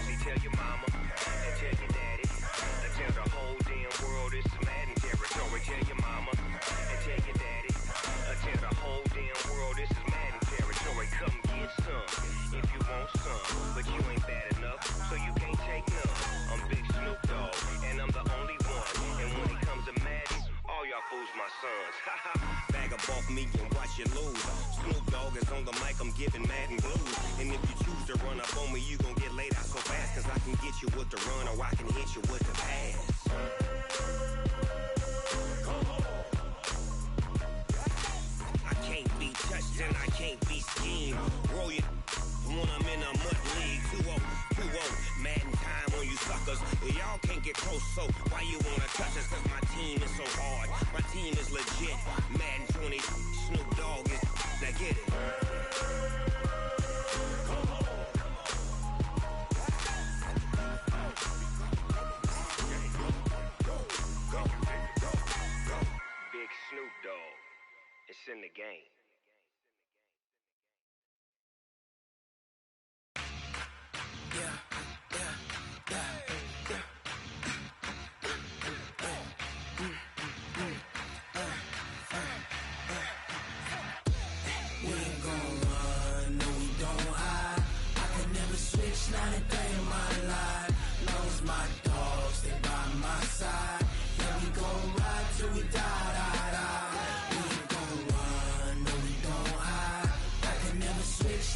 See, tell your mama and tell your daddy. Tell the whole damn world it's Madden territory. Tell your mama and tell your daddy. Tell the whole damn world this is Madden territory. Come get some if you want some, but you ain't bad enough, so you can't take none. I'm Big Snoop Dogg, and I'm the only one. And when it comes to Madden, all y'all fools my sons. Bag up off me and watch you lose. Snoop Dogg is on the mic, I'm giving Madden blues. And if you choose to run up on me, you gon' get laid out so fast. Cause I can get you with the run or I can hit you with the pass. I can't be touched and I can't be schemed. Roll you when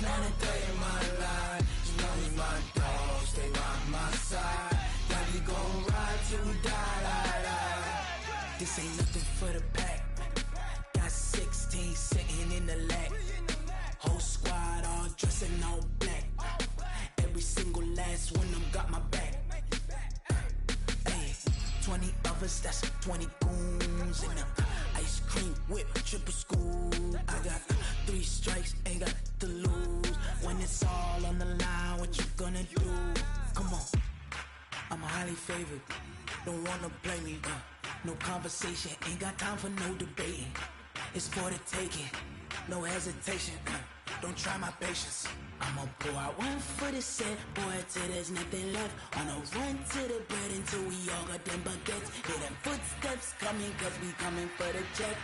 not a day in my life. As long as my dogs stay by my side. Yeah, we gon' ride till we die. This ain't nothing for the pack. Got 16 sitting in the lag. Whole squad all dressed in all black. Every single last one of them got my back. Hey, 20 of us, that's 20 goons in them. Ice cream whip, triple scoop. I got 3 strikes, ain't got to lose. When it's all on the line, what you gonna do? Come on, I'm highly favored. Don't wanna play me, no conversation, ain't got time for no debating. It's for the taking, no hesitation. Don't try my patience. I'ma pour out one for the set, boy, till there's nothing left. On a run to the bread until we all got them baguettes. Hear them footsteps coming, cause we coming for the check.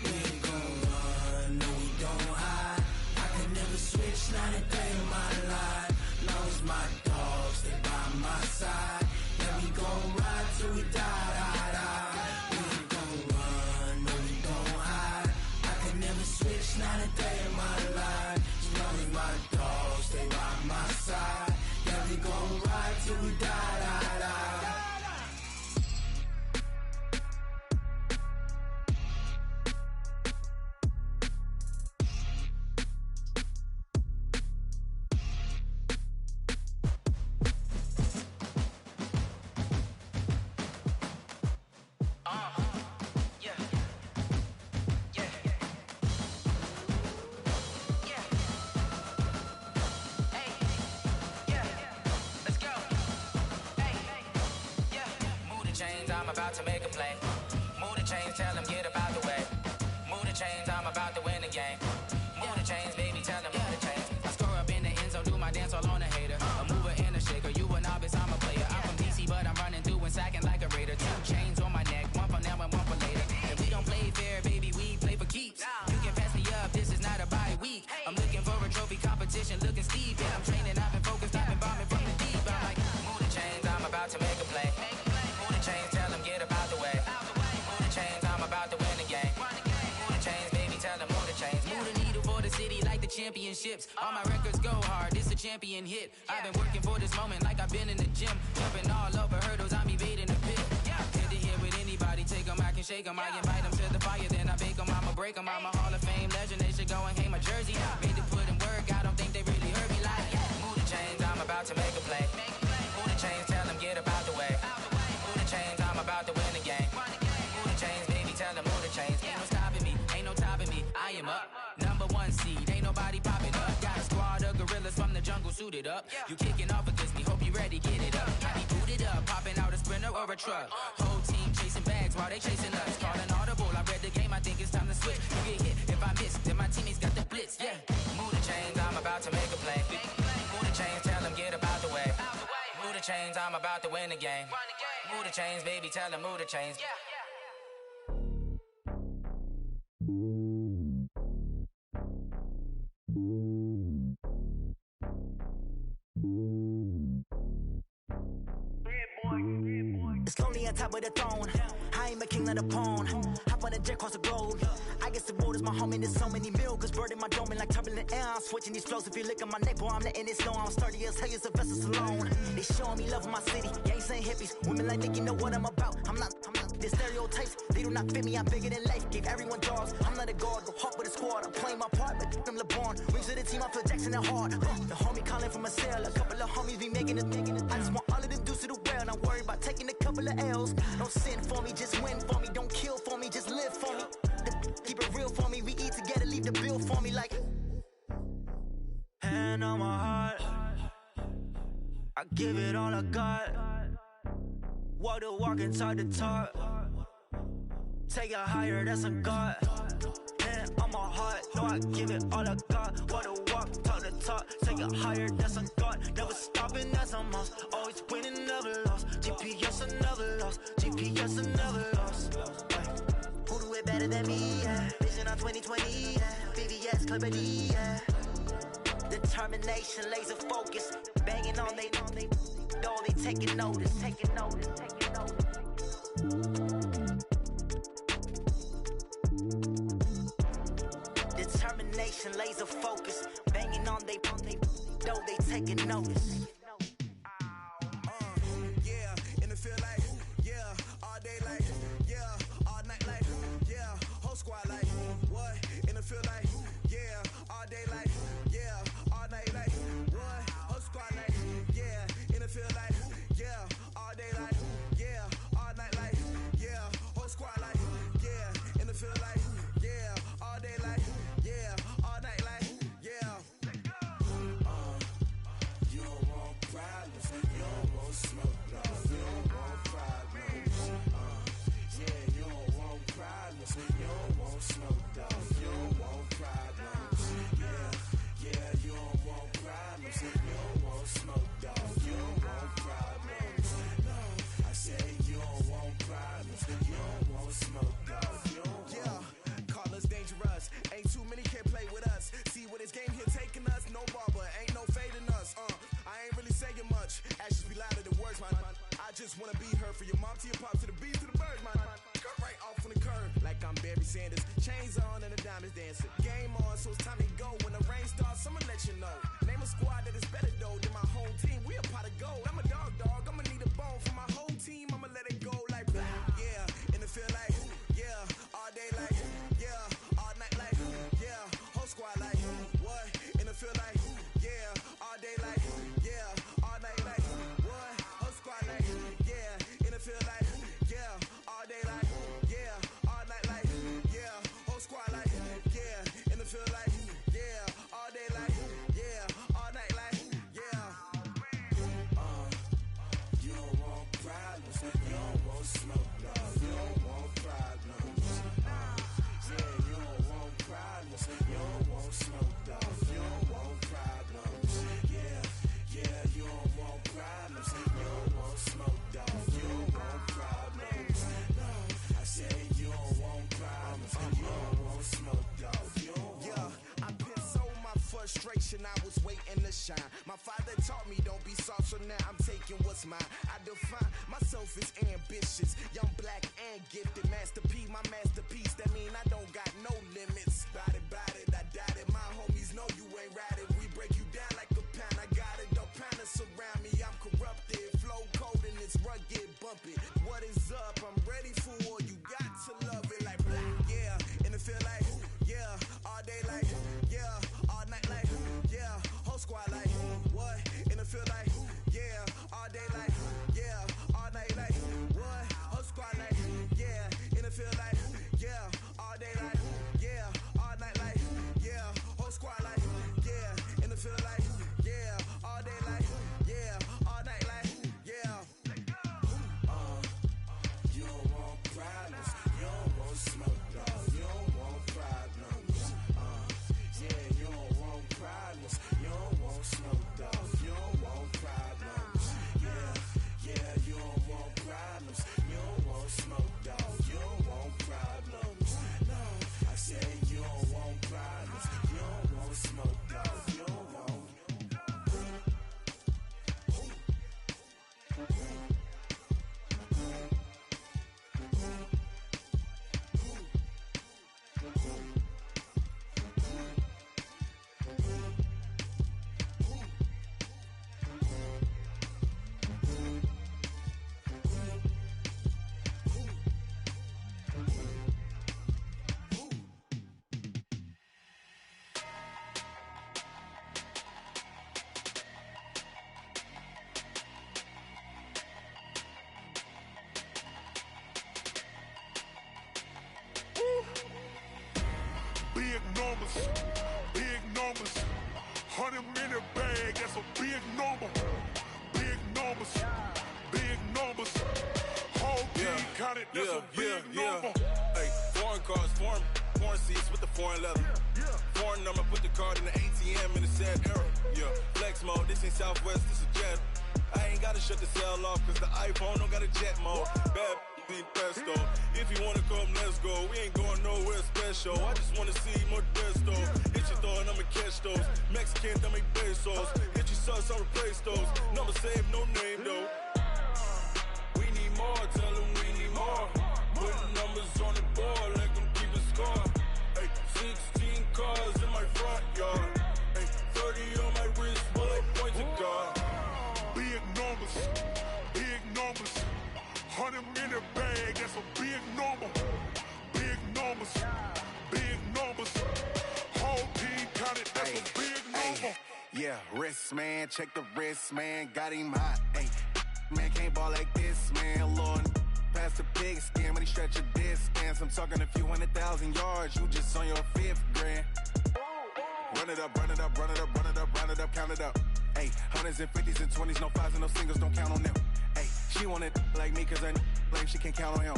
We ain't gon' run, no we don't hide. I can never switch, not a day in my life. Long as my dogs stay by my side. Yeah, we gon' ride till we die. We ain't gon' run, no we don't hide. I can never switch, not a day in my life. As long as my dogs stay by my side. Yeah, we gon' ride till we die. I'm about to make a play. Move the chains, tell them get up out the way. Move the chains, I'm about to win the game. Move the chains, baby, tell them move the chains. I score up in the end zone, do my dance all on a hater. A mover and a shaker, you a novice, I'm a player. I'm from DC, but I'm running through and sacking like a raider. 2 chains on my neck, one for now and one for later. If we don't play fair, baby, we play for keeps. You can pass me up, this is not a bye week. I'm looking for a trophy competition, looking steep. Yeah, I'm training, I've been focused, I've been bombing from the deep. I'm like, move the chains, I'm about to make a play. Move the chains, tell them get up out the way. Move the chains, I'm about to win the game. Move the chains, baby, tell them move the chains. Move the needle for the city like the championships. All my records go hard, this a champion hit. I've been working for this moment like I've been in the gym. Jumping all over hurdles, I'm evading the pit. Hit to hit with anybody, take them, I can shake them. I invite them to the fire, then I bake them, I'ma break them. I'm a Hall of Fame legend, they should go and hang my jersey. Made to put in work, I don't think they really heard me like. Move the chains, I'm about to make a play. Move the chains, tell them get up out the way. Move the chains, I'm about to win the game. Move the chains, baby, tell them move the chains. Ain't no stopping me, ain't no topping me. I am up, #1 seed, ain't nobody popping up. Got a squad of gorillas from the jungle suited up. You kicking off against me, hope you ready, get it up. I be booted up, popping out a Sprinter or a truck. Whole team chasing bags while they chasing us. Calling audible, I read the game, I think it's time to switch. You get hit if I miss, then my teammates got the blitz, yeah. Move the chains, I'm about to make a play. Move the chains, tell them get up out the way. Move the chains, I'm about to win the game. Move the chains, baby, tell them move the chains.
It's lonely on top of the throne. I ain't a king, not a pawn. Hop on a jet across the globe. I guess the world is my home and there's so many milkers. Bird in my dome and like turbulent air. I'm switching these flows. If you look at my neck, boy, I'm letting it slow. I'm sturdy as hell as a vessel alone. They showing me love in my city. Gangs ain't hippies. Women like think you know what I'm about. I'm not. The stereotypes, they do not fit me. I'm bigger than life. Gave everyone jobs. I'm not a guard. Go hard with a squad. I'm playing my part, but them LeBron. Rings to the team, I feel Jackson and hard. The homie calling from a cell. A couple of homies be making it. I just want all of them dudes to do well. Not worry about taking a couple of L's. Don't sin for me, just win for me. Don't kill for me, just live for me. Keep it real for me. We eat together, leave the bill for me like. Hand on my heart, I give it all I got. Walk the walk and talk the talk. Take it higher, that's a God. Hand on my heart, no, I give it all I got. Walk the walk, talk the talk. Take it higher, that's a God. Never stopping, that's a must. Always winning, never lost. GPS, I never lost. GPS, I never lost. Who do it better than me? Yeah. Vision on 2020. Yeah. VVS, Clippity. Yeah. Determination, laser focus. Banging on they taking notice. Taking notice. Determination. determination, laser focus. Banging on they though they taking notice.
Yeah, and it feel like, yeah, all day like, yeah, all night like, yeah, whole squad like, what? And it feel like, yeah, all day like, yeah, all night like, what? Whole squad like, yeah, and it feel like, yeah, all day like, yeah, all night like, yeah, whole squad like, yeah, and it feel like, yeah, all day like, yeah, all night like, yeah. You don't want problems, you don't want smoke, no, you don't want problems. Yeah, you don't want problems, you don't want smoke, dog, you don't want problems. Yeah, you don't want problems, you don't want smoke, dog, you don't want problems. No, I say you don't want problems, you don't want smoke, dog, you don't want. Yeah, call us dangerous, ain't too many can play with us. See what this game here taking us, no barber, ain't no fading us. I ain't really saying much, actions be louder than words, man. I just wanna be her for your mom to your pop to the beat to the birds, man. Cut right off on the curve, like I'm Barry Sanders. Chains on and the diamonds dancing. Game on, so it's time to go. When the rain starts, I'ma let you know. Name a squad that is better though than my whole team. We a pot of gold. I'm a dog, I'ma need a bone for my whole team. I'ma let it go like, yeah, and it feel like, yeah, all day like, yeah, all night like, yeah, whole squad like, what? And it feel like, yeah, all day like, yeah, all night like, what? Whole squad like, yeah, and it feel like, yeah, all day like, yeah, all night like, yeah, whole squad like, yeah, and it feel like, yeah, all day like, yeah, all night like, yeah. You don't want problems, you don't want smoke, no, you don't want problems. Yeah, you don't want problems, you don't want smoke, dog, you don't want problems. Yeah, you don't want problems, you don't want smoke, dog, you don't want problems. No, I say you don't want problems, you don't want smoke, dog, you don't want. Yeah, I been so my frustration, I was waiting to shine. My father taught me don't be soft, so now I'm taking what's mine. I define myself as ambitious, young, black, and gifted. Master P, my masterpiece, that mean I don't got no limits. Bout it, I doubt it. My homies know you ain't ratted. We break you down like a pound. I got it, don't pound us around me. I'm corrupted, flow cold and it's rugged, bumpy. What is up? I'm ready for war. You got to love it like black, yeah. And it feel like, yeah, all day like, yeah, all night like, yeah, whole squad like, what? And it feel like, yeah, all day like, yeah, all night like, what? Whole squad like, yeah, and it feel like, yeah, all day like, yeah, all night like, yeah, whole squad like, yeah, and it feel like, yeah, all day like, yeah, all night like, yeah. You don't want problems, you don't want smoke, dog, you don't want problems. Yeah, you don't want problems, you don't want smoke, dog, you don't want problems. Yeah, you don't want problems, you don't want smoke, dog, you don't want problems. No, I say you don't want problems, you don't want smoke, dog, you don't want.
Big numbers, 100 minute bag, that's a big number. Big numbers, whole team counted, that's a big number.
Hey, foreign cars, foreign seats with the foreign leather. Foreign number, put the card in the ATM in the sad era. Yeah, flex mode, this ain't Southwest, this is Jet. I ain't gotta shut the cell off, cause the iPhone don't got a jet mode. Bad need pesto. If you wanna come, let's go. We ain't going nowhere special. I just wanna see more desto. Hit your thought, I'ma catch those. Mexican, dummy pesos. Hit your sauce, I'll replace those. Number save, no name though. We need more, tell them we need more. Putting numbers on the board, like them keep a score. Hey, 16 cars in my front.
count it, that's a big number.
Yeah, wrist, man, check the wrist, man, got him hot, ayy. Man, can't ball like this, man, Lord. Past the pig skin when he stretch a distance. I'm talking a few 100,000 yards, you just on your 5th grand. Run it up, run it up, run it up, run it up, run it up, count it up. Ayy, hundreds and 50s and 20s, no 5s and no singles, don't count on them. Ayy, she want it like me, cause I like she can count on him.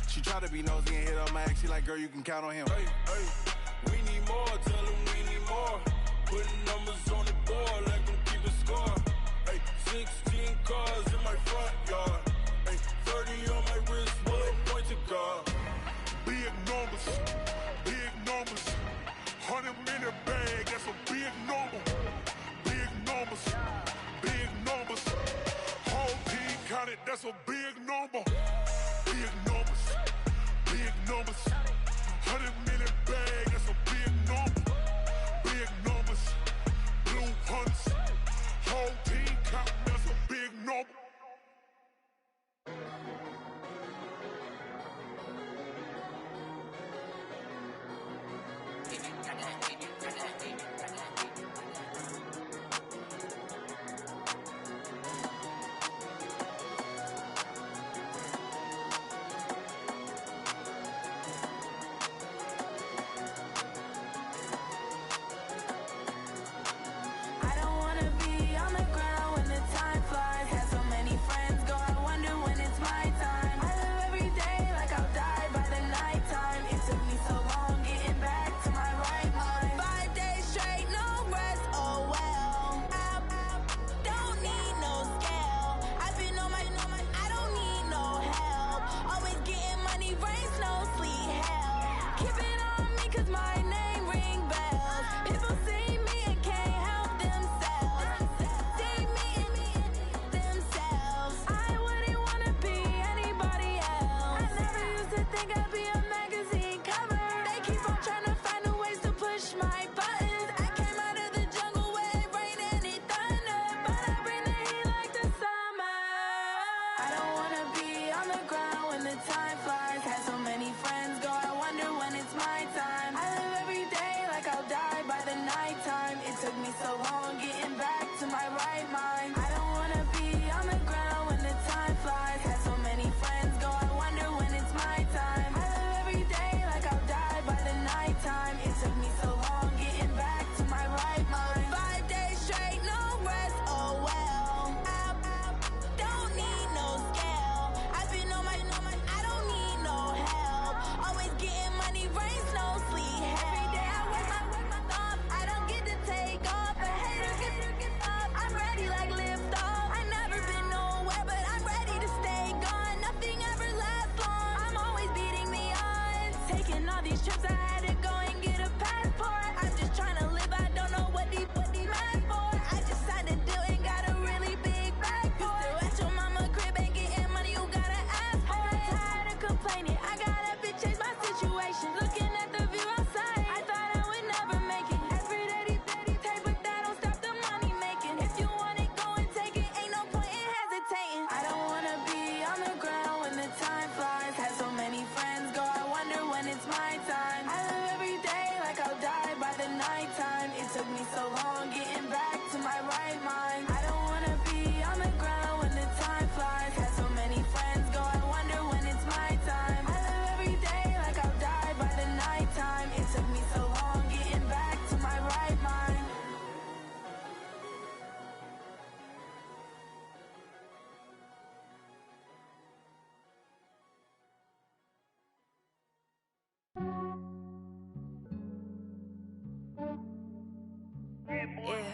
She try to be nosy and hit up my ex, she like, girl, you can count on him.
Hey, we need more, tell them we need more. Putting numbers on the board, like them keep a score. Hey, 16 cars in my front yard. Hey, 30 on my wrist, bullet pointed guard.
Big numbers, big numbers. 100 minute bag, that's a big number. Big numbers, big numbers. Whole team counted, that's a big number. Big numbers, big numbers. 100 minute bag, that's a big number. Big numbers, blue hunts. Whole team count, that's a big number.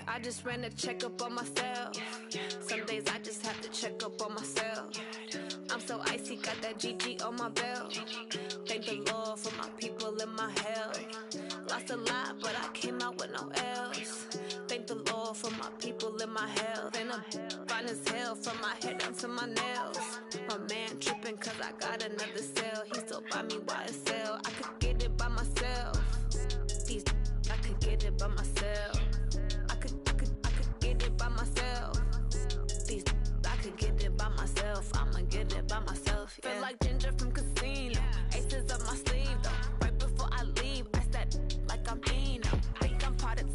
I just ran a checkup on myself. Some days I just have to check up on myself. I'm so icy, got that GG on my belt. Thank the Lord for my people and my health. Lost a lot, but I came out with no L's. Thank the Lord for my people and my health. And I'm fine as hell from my head down to my nails. My man tripping cause I got another cell. He still buy me YSL. I could get it by myself. These I could get it by myself. I could get it by myself. These I could get it by myself. I'ma get it by myself. Yeah. Feel like Ginger from Casino. Aces up my sleeve though. Right before I leave, I said like I'm Eno. Think I'm part of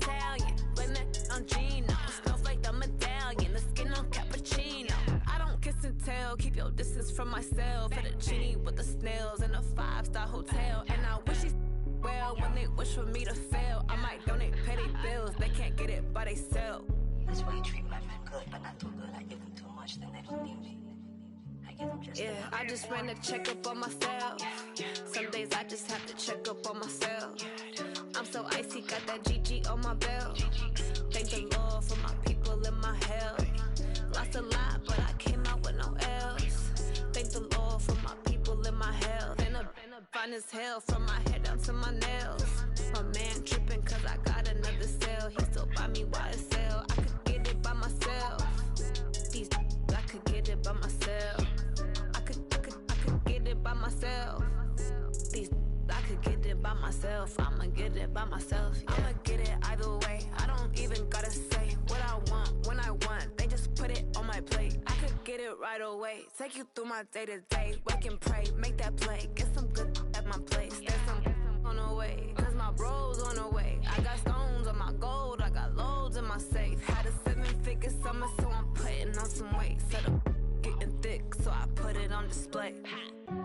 from myself. For the genie with the snails in a 5-star hotel. And I wish he well when they wish for me to fail. I might donate, pay their bills. They can't get it by themselves.
That's why you treat my friend good, but not too good. I give them too much, then they don't need me. I give them just
I just ran a checkup on myself. Some days I just have to check up on myself. I'm so icy, got that GG on my belt. Thank the Lord for my people in my health. Lost a lot, but I came out with no else. Thank the Lord for my people in my health. And a fine as hell from my head down to my nails. My man tripping cause I got another cell. He still buy me YSL. I could get it by myself. These I could get it by myself. I could get it by myself. These I could get it by myself. I'ma get it by myself. Yeah. I'ma get it either way. I don't even gotta say what I want when I want. They just put it on my plate. I could get it right away. Take you through my day to day. Wake and pray, make that play. Get some good at my place. There's some on the way. Cause my bro's on the way. I got stones on my gold. I got loads in my safe. Had a 7-figure summer, so I'm putting on some weight. Set up getting thick, so I put it on display.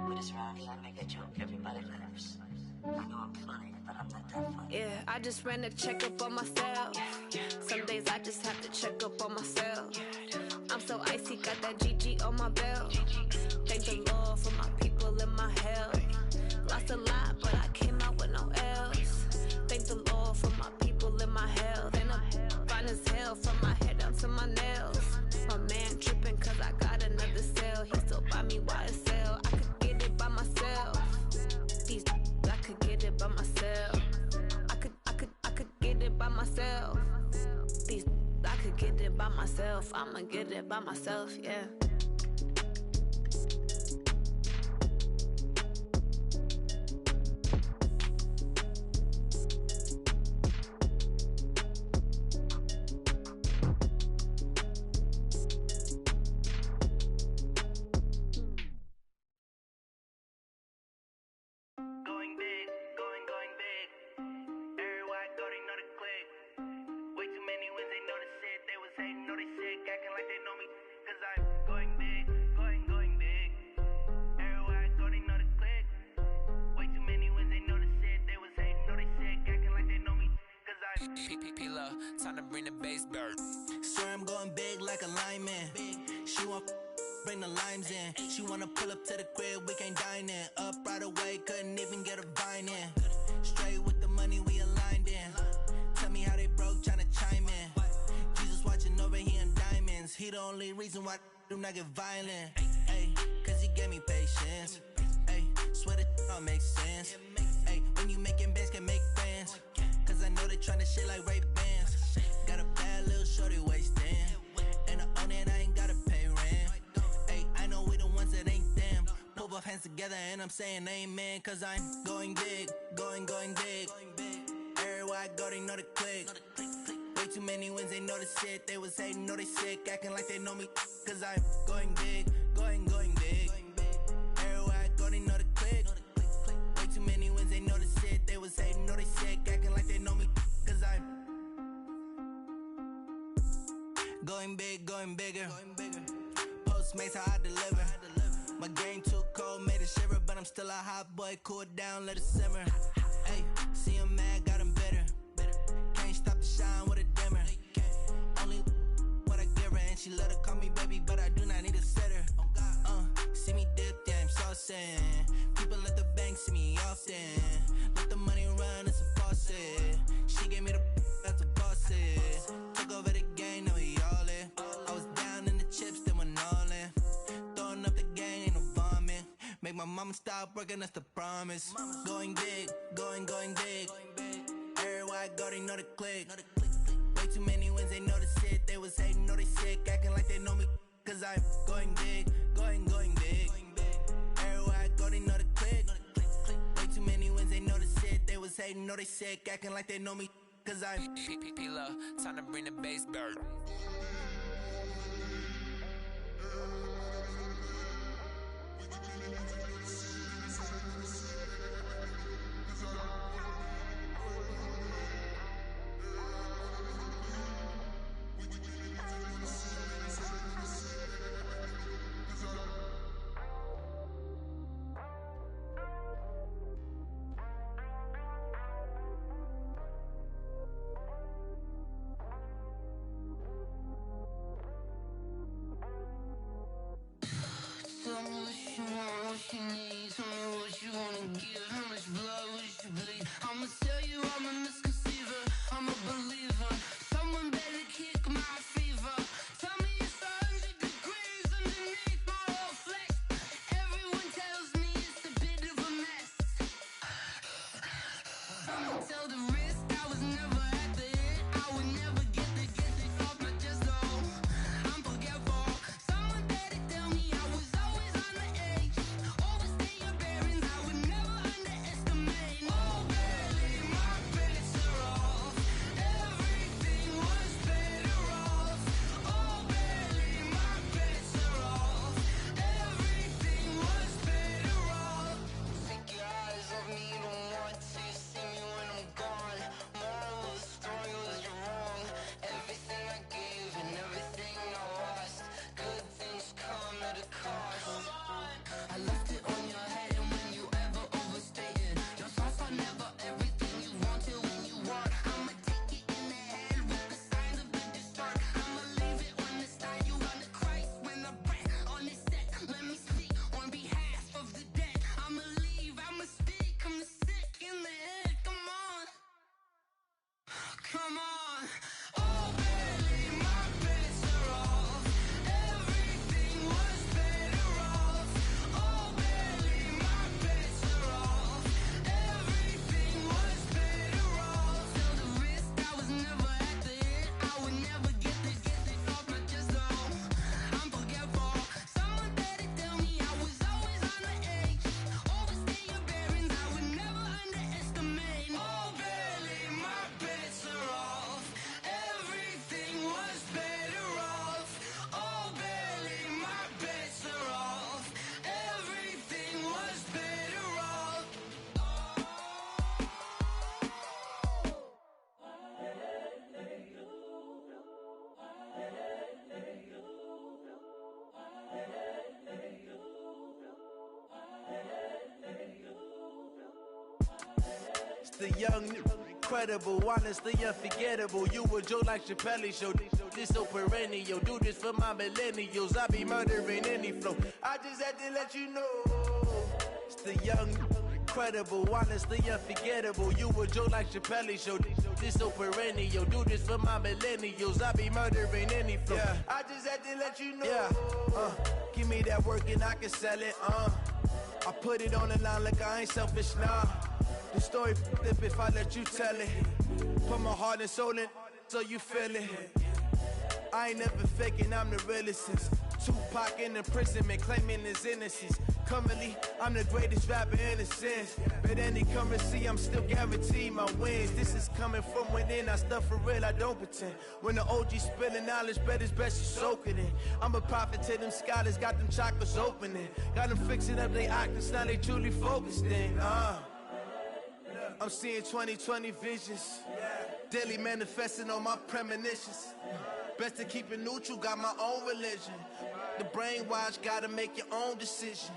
With this round here, I make a joke. Everybody laughs. I know I'm funny, but I'm not that funny.
Yeah, I just ran a checkup on myself. Some days I just have to check up on myself. I'm so icy, got that GG on my belt. Thank the Lord for my people in my health. Lost a lot, but I came out with no else. Thank the Lord for my people in my health. And I'm fine as hell from my head down to my nails. My man tripping cause I got another cell. He still buy me YSL. I could get it by myself. These I could get it by myself. I could get it by myself. These I could get it by myself. I'ma get it by myself, yeah.
Time to bring the bass bird.
Swear I'm going big like a lineman. She want bring the limes in. She wanna pull up to the crib, we can't dine in. Up right away, couldn't even get a vine in. Straight with the money, we aligned in. Tell me how they broke, tryna chime in. Jesus watching over here in diamonds. He the only reason why I do not get violent. Ay, cause he gave me patience. Ay, swear that all makes sense. Ay, when you making bands, can make friends. Cause I know they tryna shit like Ray-Bans. Got a bad little shorty wasting. And I own it, I ain't gotta pay rent. Ay, I know we the ones that ain't them. Pull both hands together and I'm saying amen. Cause I'm going big, going big. Everywhere I go, they know the click. Way too many wins, they know the shit. They was hating, know they sick, acting like they know me. Cause I'm going big, going big. Everywhere I go, they know the click. Way too many wins, they know the shit. They was hating, know they sick, acting like they know me. Cause I'm going big, going bigger. Postmates how I deliver. My game too cold, made it shiver. But I'm still a hot boy, cool it down, let it simmer. Hey, see him mad, got him bitter. Can't stop the shine with a dimmer. Only what I give her, and she let her call me baby, but I do not need a sitter. See me dip, yeah, I'm saucing. People at the bank see me often. Let the money run, it's a faucet. She gave me the that's a faucet. Took over the game, now we all in. I was down in the chips, then went all in. Throwing up the gang, ain't no vomit. Make my mama stop working, that's the promise. Going big, going big. Everywhere I go, they know the click. Way too many wins, they know the shit. They was hating, know they sick, acting like they know me. Cause I'm going big, going big. Everywhere I go, they know the click. Way too many wins, they know the shit. They was hating, know they sick, acting like they know me. Cause I'm
P-P-P-Love, time to bring the bass bird.
The young, incredible, honestly unforgettable. You a Joe like Chappelle show. This so perennial. Do this for my millennials. I be murdering any flow. I just had to let you know. It's the young, incredible, honestly unforgettable. You a Joe like Chappelle show. This so perennial. Do this for my millennials. I be murdering any flow. Yeah. I just had to let you know. Yeah. Give me that work and I can sell it. I put it on the line like I ain't selfish, nah. The story flip if I let you tell it. Put my heart and soul in so you feel it. I ain't never faking, I'm the realest since Tupac in imprisonment, claiming his innocence. Currently, I'm the greatest rapper in a sense. But any currency, I'm still guaranteed my wins. This is coming from within, I stuff for real, I don't pretend. When the OG spilling knowledge, bet it's best you soak it in. I'm a prophet to them scholars, got them chakras opening. Got them fixing up they octaves, now they truly focused in. I'm seeing 2020 visions, daily manifesting on my premonitions. Best to keep it neutral, got my own religion. The brainwash, gotta make your own decision.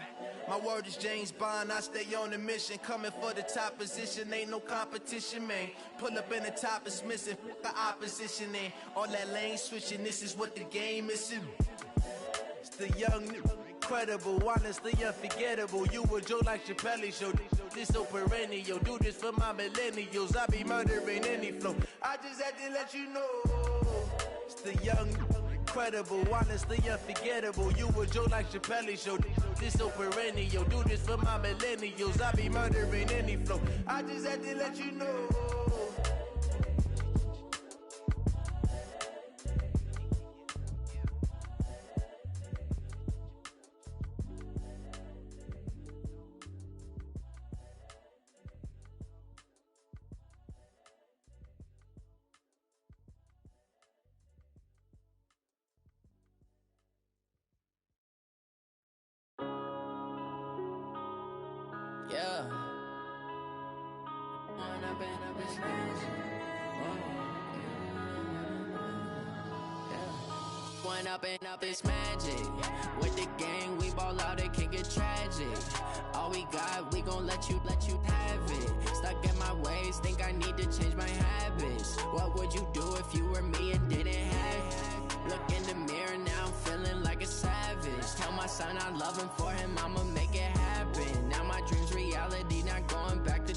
My word is James Bond, I stay on the mission. Coming for the top position, ain't no competition, man. Pull up in the top, it's missing, the opposition ain't. All that lane switching, this is what the game is. It's the young, incredible, honestly unforgettable. You a Joe like Chappelle show. This so perennial. Do this for my millennials. I be murdering any flow. I just had to let you know. It's the young, incredible, honestly unforgettable. You a Joe like Chappelle show. This so perennial. Do this for my millennials. I be murdering any flow. I just had to let you know.
Yeah. One up and up is magic. With the gang, we ball out, it can get tragic. All we got, we gon' let you have it. Stuck in my ways, think I need to change my habits. What would you do if you were me and didn't have it? Look in the mirror, now I'm feeling like a savage. Tell my son I love him, for him I'ma make it happen. Now my dream's reality, not going back to.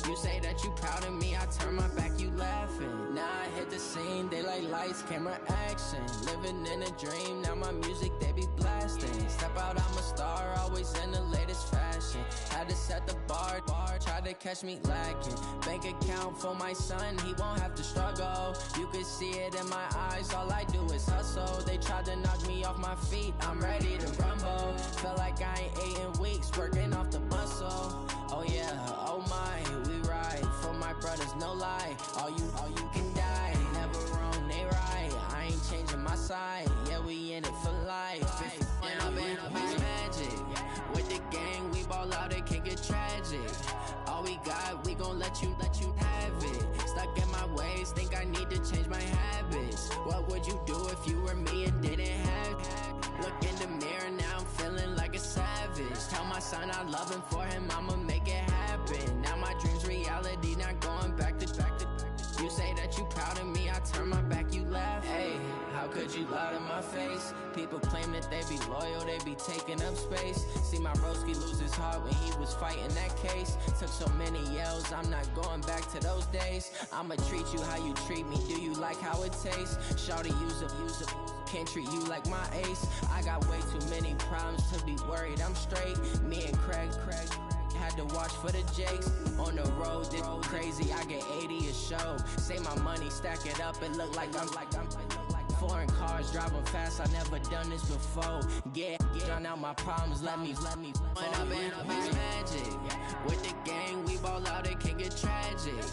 You say that you proud of me, I turn my back, you laughing. Now I hit the scene, daylight lights, camera action. Living in a dream, now my music, they be blasting. Step out, I'm a star, always in the latest fashion. Had to set the bar, try to catch me lacking. Bank account for my son, he won't have to struggle. You can see it in my eyes, all I do is hustle. They tried to knock me off my feet, I'm ready to rumble. Felt like I ain't ate in weeks, working off the muscle. Oh yeah, oh my, we ride for my brothers, no lie. All you can die, never wrong, they right. I ain't changing my side, yeah, we in it for life. If up is magic. With the gang, we ball out, it can get tragic. All we got, we gon' let you have it. Stuck in my ways, think I need to change my habits. What would you do if you were me and didn't have it? Look in the mirror, now I'm feeling like a savage. Tell my son I love him, for him I'ma make it happen. Now my dream's reality, not going back to. You say that you proud of me, I turn my back, you laugh. Hey, how could you lie to my face? People claim that they be loyal, they be taking up space. See my broski lose his heart when he was fighting that case. Took so many yells, I'm not going back to those days. I'ma treat you how you treat me, do you like how it tastes? Shawty, use up, can't treat you like my ace. I got way too many problems to be worried, I'm straight. Me and Craig had to watch for the Jakes. On the road, this crazy, I get 80 a show. Say my money, stack it up, it look like I'm foreign cars, driving fast, I never done this before. Get drown out my problems, let me One up and up is magic. With the gang, we ball out, it can get tragic.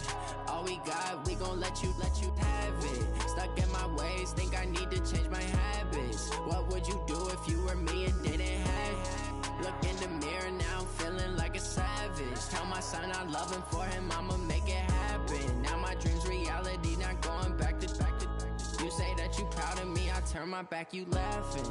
All we got, we gon' let you have it. Stuck in my ways, think I need to change my habits. What would you do if you were me and didn't have it? Look in the mirror, now I'm feeling like a savage. Tell my son I love him, for him I'ma make it happen. Now my dream's reality, not going back to. You say that you proud of me, I turn my back, you laughing.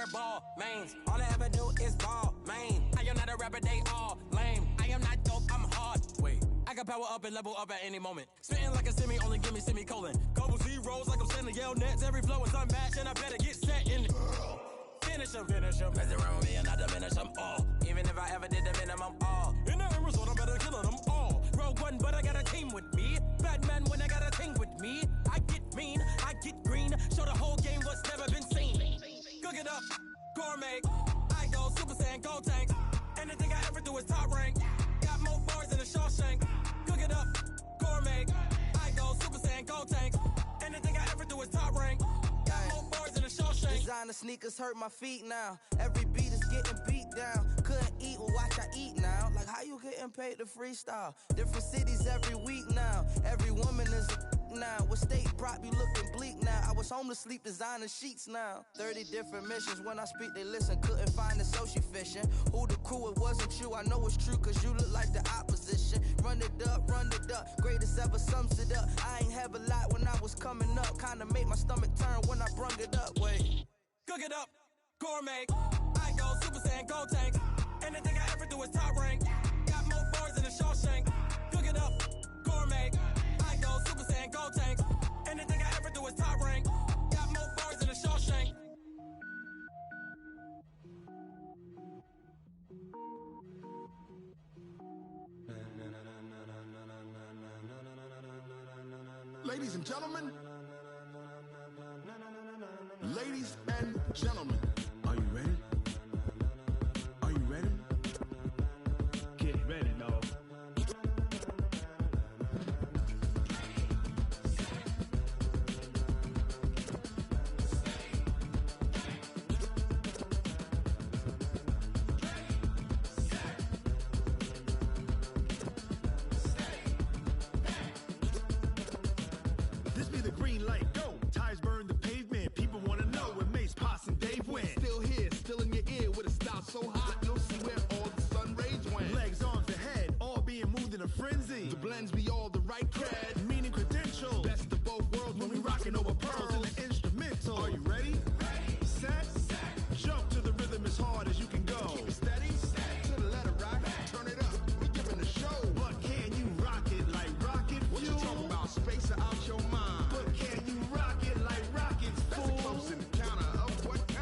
wear ball mains. All I ever do is ball, man. I am not a rapper, they all lame. I am not dope, I'm hard. Wait, I can power up and level up at any moment. Spitting like a semi, only give me semicolon. Couple zeros like I'm sending yell nets. Every flow is unmatched, and I better get set in. Finish him. Mess around with me and I diminish them all. Even if I ever did the minimum, all. In the end result, I'm better killing them all. Rogue One, but I got a team with me. Batman when I got a team with me. I get mean, I get green. Show the whole game what's never been seen. Cook it up, gourmet. I go Super Saiyan, gold tank. Anything I ever do is top rank. Got more bars than a Shawshank. Cook it up, gourmet. I go Super Saiyan, gold tank. Anything I ever do is top rank. Got more bars than a Shawshank.
Designer sneakers hurt my feet now. Every beat is getting beat down. Couldn't eat, well watch I eat now. Like how you getting paid to freestyle? Different cities every week now. Every woman is a now. What state prop you looking bleak now? I was homeless, sleep designer sheets now. 30 different missions. When I speak, they listen. Couldn't find it, so she fishing. Who the crew? It wasn't you. I know it's true, cause you look like the opposition. Run it up. Greatest ever sums it up. I ain't have a lot when I was coming up. Kinda made my stomach turn when I brung it up. Wait.
Cook it up, gourmet. I go Super Saiyan, gold tank. Anything I ever do is top rank. Got more bars than a Shawshank. Cook it up, gourmet. I go Super Saiyan, gold tank. Anything I ever do is top rank. Got more bars than a Shawshank.
Ladies and gentlemen. Ladies and gentlemen. Are you ready? Are you ready? Get ready, dog. This be the green light, go. Ties burn the pavement. People wanna know where Mace, Poss, and Dave went. Still here, still in your ear with a style so hot, you'll see where all the sun rays went. Legs, arms, the head, all being moved in a frenzy. The blends be all the right cred, meaning credentials. Best of both worlds when we rockin' over pearls in the instrumental. Are you ready? Set. Jump to the rhythm as hard as you can go. Keep it steady, to the letter right. Turn it up, we giving the show. But can you rock it like rocket fuel? What you talking about? Space out your mind. But can you rock it like rockets, fool? That's a close encounter of what kind?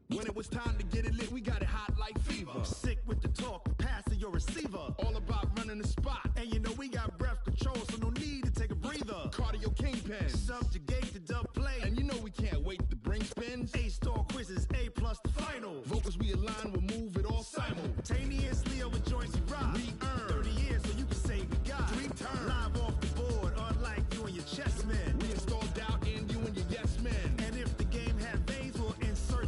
When it was time to get it lit, we got it hot like fever. Sick with the talk, pass to your receiver. All about running the spot. And you know we got breath control, so no need to take a breather. Cardio kingpin, subjugate the dub play. And you know we can't wait to bring spins. A-star quizzes, A+ the final. Vocals we align, we'll move it all simultaneously over joints we rock. We earn 30 years so you can say we got 3 turns. Live off the board, unlike you and your chess men. We install doubt in you and your yes men. And if the game had veins, we'll insert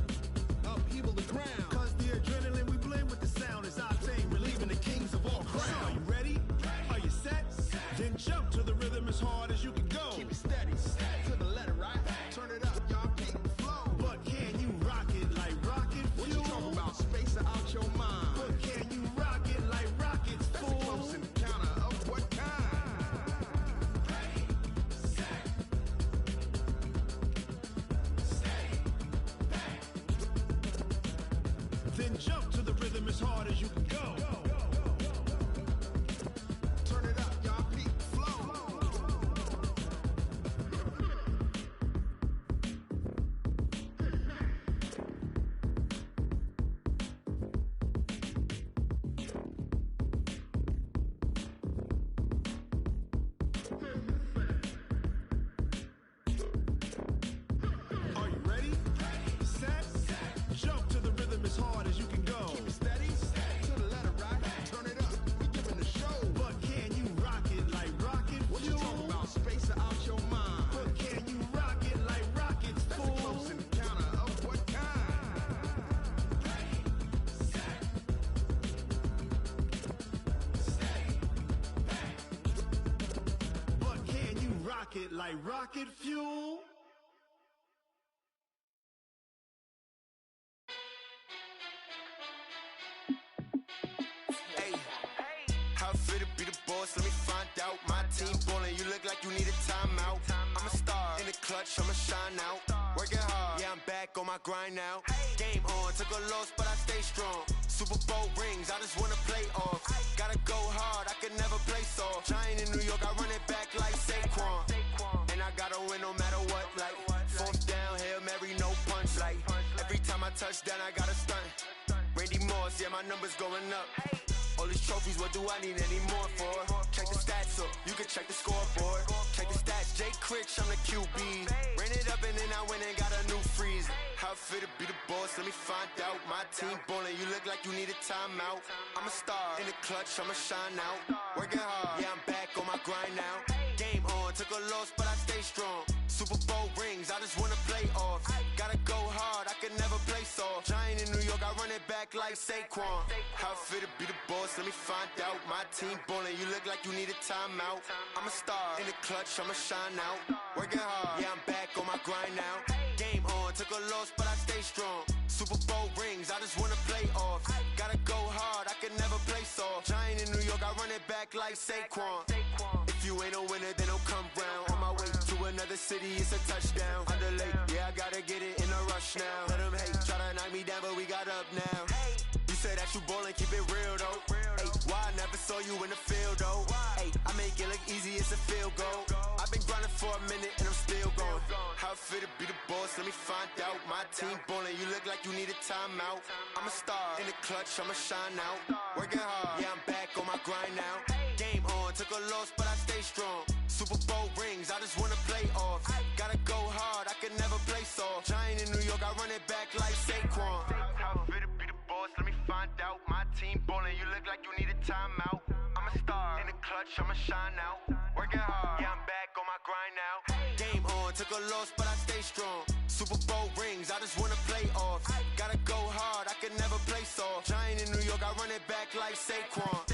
upheaval the ground. Cause the adrenaline we blend with the sound is our thing, relieving the kings of all crowns. So are you ready? Are you set? Then jump to the rhythm as hard as you can go. Keep it steady, to the letter right. Turn it up, y'all keep the flow. But can you rock it like rocket fuel? What you talking about? Space out your mind. But can you rock it like rockets, fool? That's a close encounter of what kind? Ready, set, steady, back. Then jump to the rhythm as hard as you can go. Turn it up, y'all keep the flow. Are you ready? Set. Jump to the rhythm as hard as you can go. Keep it steady, to the letter right. Turn it up, we giving the show. But can you rock it like rocket fuel? What you talking about? Space out your mind. But can you rock it like rockets, fool? That's a close encounter of what kind? Ready, set, steady, back. But can you rock it like rocket fuel?
Hey, how fit to be the boss? Let me find out. My team ballin', you look like you need a timeout. I'm a star in the club.
clutch, I'ma shine out. Working hard, yeah, I'm back on my grind now. Game on, took a loss, but I stay strong. Super Bowl rings, I just wanna play off. Gotta go hard, I can never play soft. Giant in New York, I run it back like Saquon. And I gotta win no matter what, like fourth down, Hail Mary, no punch. Like every time I touch down, I gotta stunt. Randy Moss, yeah, my numbers going up. All these trophies, what do I need any more for? Check the stats up, you can check the scoreboard. Check the stats, Jay Critch, I'm the QB. Ran it up and then I went and got a new freeze. How fit to be the boss, let me find out. My team ballin', you look like you need a timeout. I'm a star, in the clutch, I'ma shine out. Working hard, yeah, I'm back on my grind now. Game on, took a loss, but I stay strong. Super Bowl rings, I just wanna play off. Gotta go hard, I can never play soft. Giant in New York, I run it back like Saquon. How fit to be the boss, let me find out. My team ballin', you look like you need a timeout. I'm a star, in the clutch, I'ma shine out. Working hard, yeah, I'm back on my grind now. Game on, took a loss, but I stay strong. Super Bowl rings, I just wanna play off. Gotta go hard, I can never play soft. Giant in New York, I run it back like Saquon. If you ain't a winner, then don't come round. On my way to another city, it's a touchdown. Underlay, yeah, I gotta get it in a rush now. Let them hate, try to knock me down, but we got up now. You said that you ballin', keep it real though. Hey, why I never saw you in the field though? Hey, I make it look easy, it's a field goal. I've been grinding for a minute and I'm still going. How fit to be the boss, let me find out. My team ballin', you look like you need a timeout. I'm a star, in the clutch, I'ma shine out. Working hard, yeah, I'm back on my grind now. Game on, took a loss, but I stay strong. Super Bowl rings, I just wanna play off. Gotta go hard, I can never play soft. Giant in New York, I run it back like Saquon. How fit to be the boss, let me find out. My team ballin', you look like you need a timeout. I'm a star, in the clutch, I'ma shine out. Working hard, yeah, I'm back on my grind now. Game on, took a loss, but I stay strong. Super Bowl rings, I just wanna play off. Gotta go hard, I can never play soft. Giant in New York, I run it back like Saquon.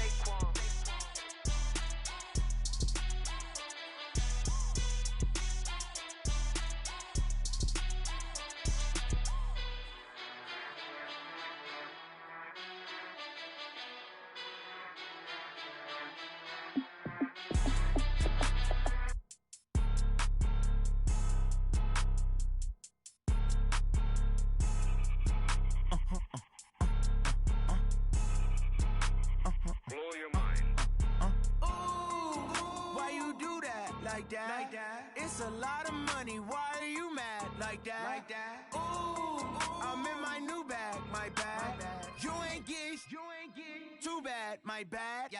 It's a lot of money, why are you mad like that? Ooh, I'm in my new bag, my bad. You ain't get too bad, my bad.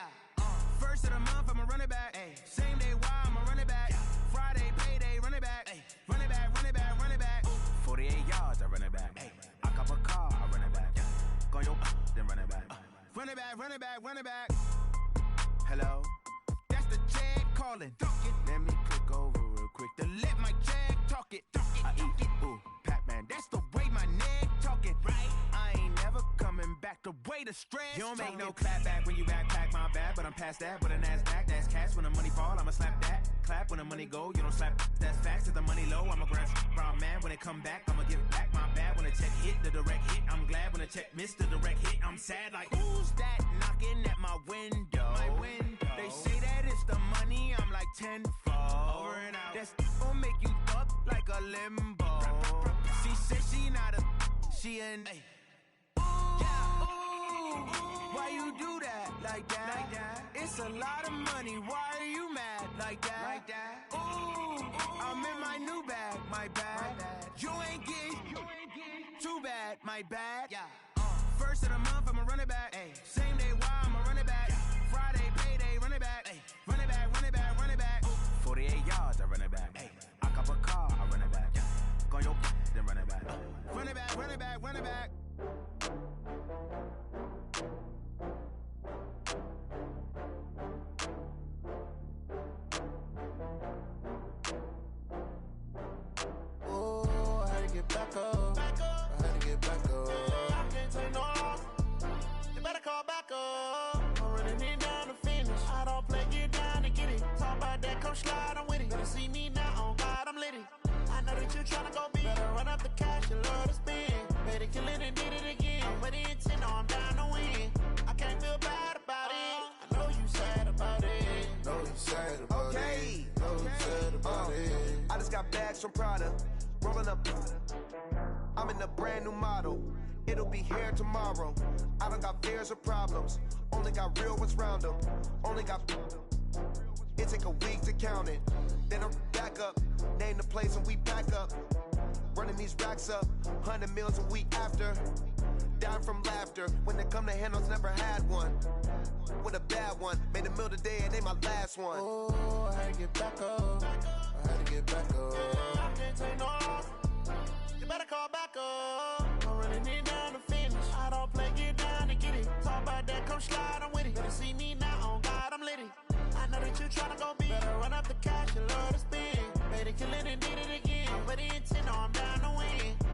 First of the month, I'ma run it back. Same day, why I'ma run it back. Friday, payday, run it back. Run it back, run it back, run it back. 48 yards, I run it back. I cop a car, I run it back. Go yo, then run it back. Run it back, run it back, run it back. Hello? That's the Jag calling. Let me click over real quick to let my Jag talk it. I eat it, ooh, Pac-Man. That's the way my neck talking. Right? I ain't never coming back the way the stress. You don't make no clap back when you backpack, my bad. But I'm past that with a NASDAQ. That's cash when the money fall, I'ma slap that. Clap when the money go, you don't slap. That's facts. If the money low, I'ma grab brown man. When it come back, I'ma give it back. My bad when the check hit, the direct hit. I'm glad when the check missed the direct hit. I'm sad like, who's that knocking at my window? My window. They say that it's the money, I'm like tenfold. Over and out. That's gon' make you up like a limbo. She said she not a, she an. Ooh, why you do that like that? It's a lot of money, why are you mad like that? Ooh, I'm in my new bag, my bad. You ain't get too bad, my bad. First of the month, I'ma run it back. Same day, why I'ma run it back. Friday, payday, run it back. Run it back, run it back, run it back. 48 yards, I run it back. I cop a car, I run it back. Go yo, then run it back. Run it back, run it back, run it back.
Oh, I had to get back up. I had to get back up. I can't take no loss. You better call back up. I'm running it down to finish. I don't play, get down and get it. Talk about that, come slide, I'm with it. Better see me now, on God, I'm lit it. I know that you tryna go big. Better run up the cash, you love to spend. Better kill it and did it again. I'm with the intent, no, I'm down to win. I can't feel bad about it. I know you sad about it. Know you sad about it. Know you sad about it. I just got
got bags from Prada. Rolling up. I'm in a brand new model. It'll be here tomorrow. I don't got fears or problems. Only got real ones round them. Only got. It take a week to count it. Then I'm back up. Name the place and we pack up. Running these racks up. 100 meals a week after. Dying from laughter. When it come to handles, never had one. With a bad one. Made a meal today and they my last one.
Oh, I had to get back up. I had to get back up. I can't take no loss. You better call back up. I'm running it down to finish. I don't play, get down and get it. Talk about that, come slide, I'm with it. Better see me now, on God, I'm litty. I know that you tryna go big. Better run up the cash, you love to spend. Made it, kill it, and did it again. I'm putting intent, no, I'm down to win.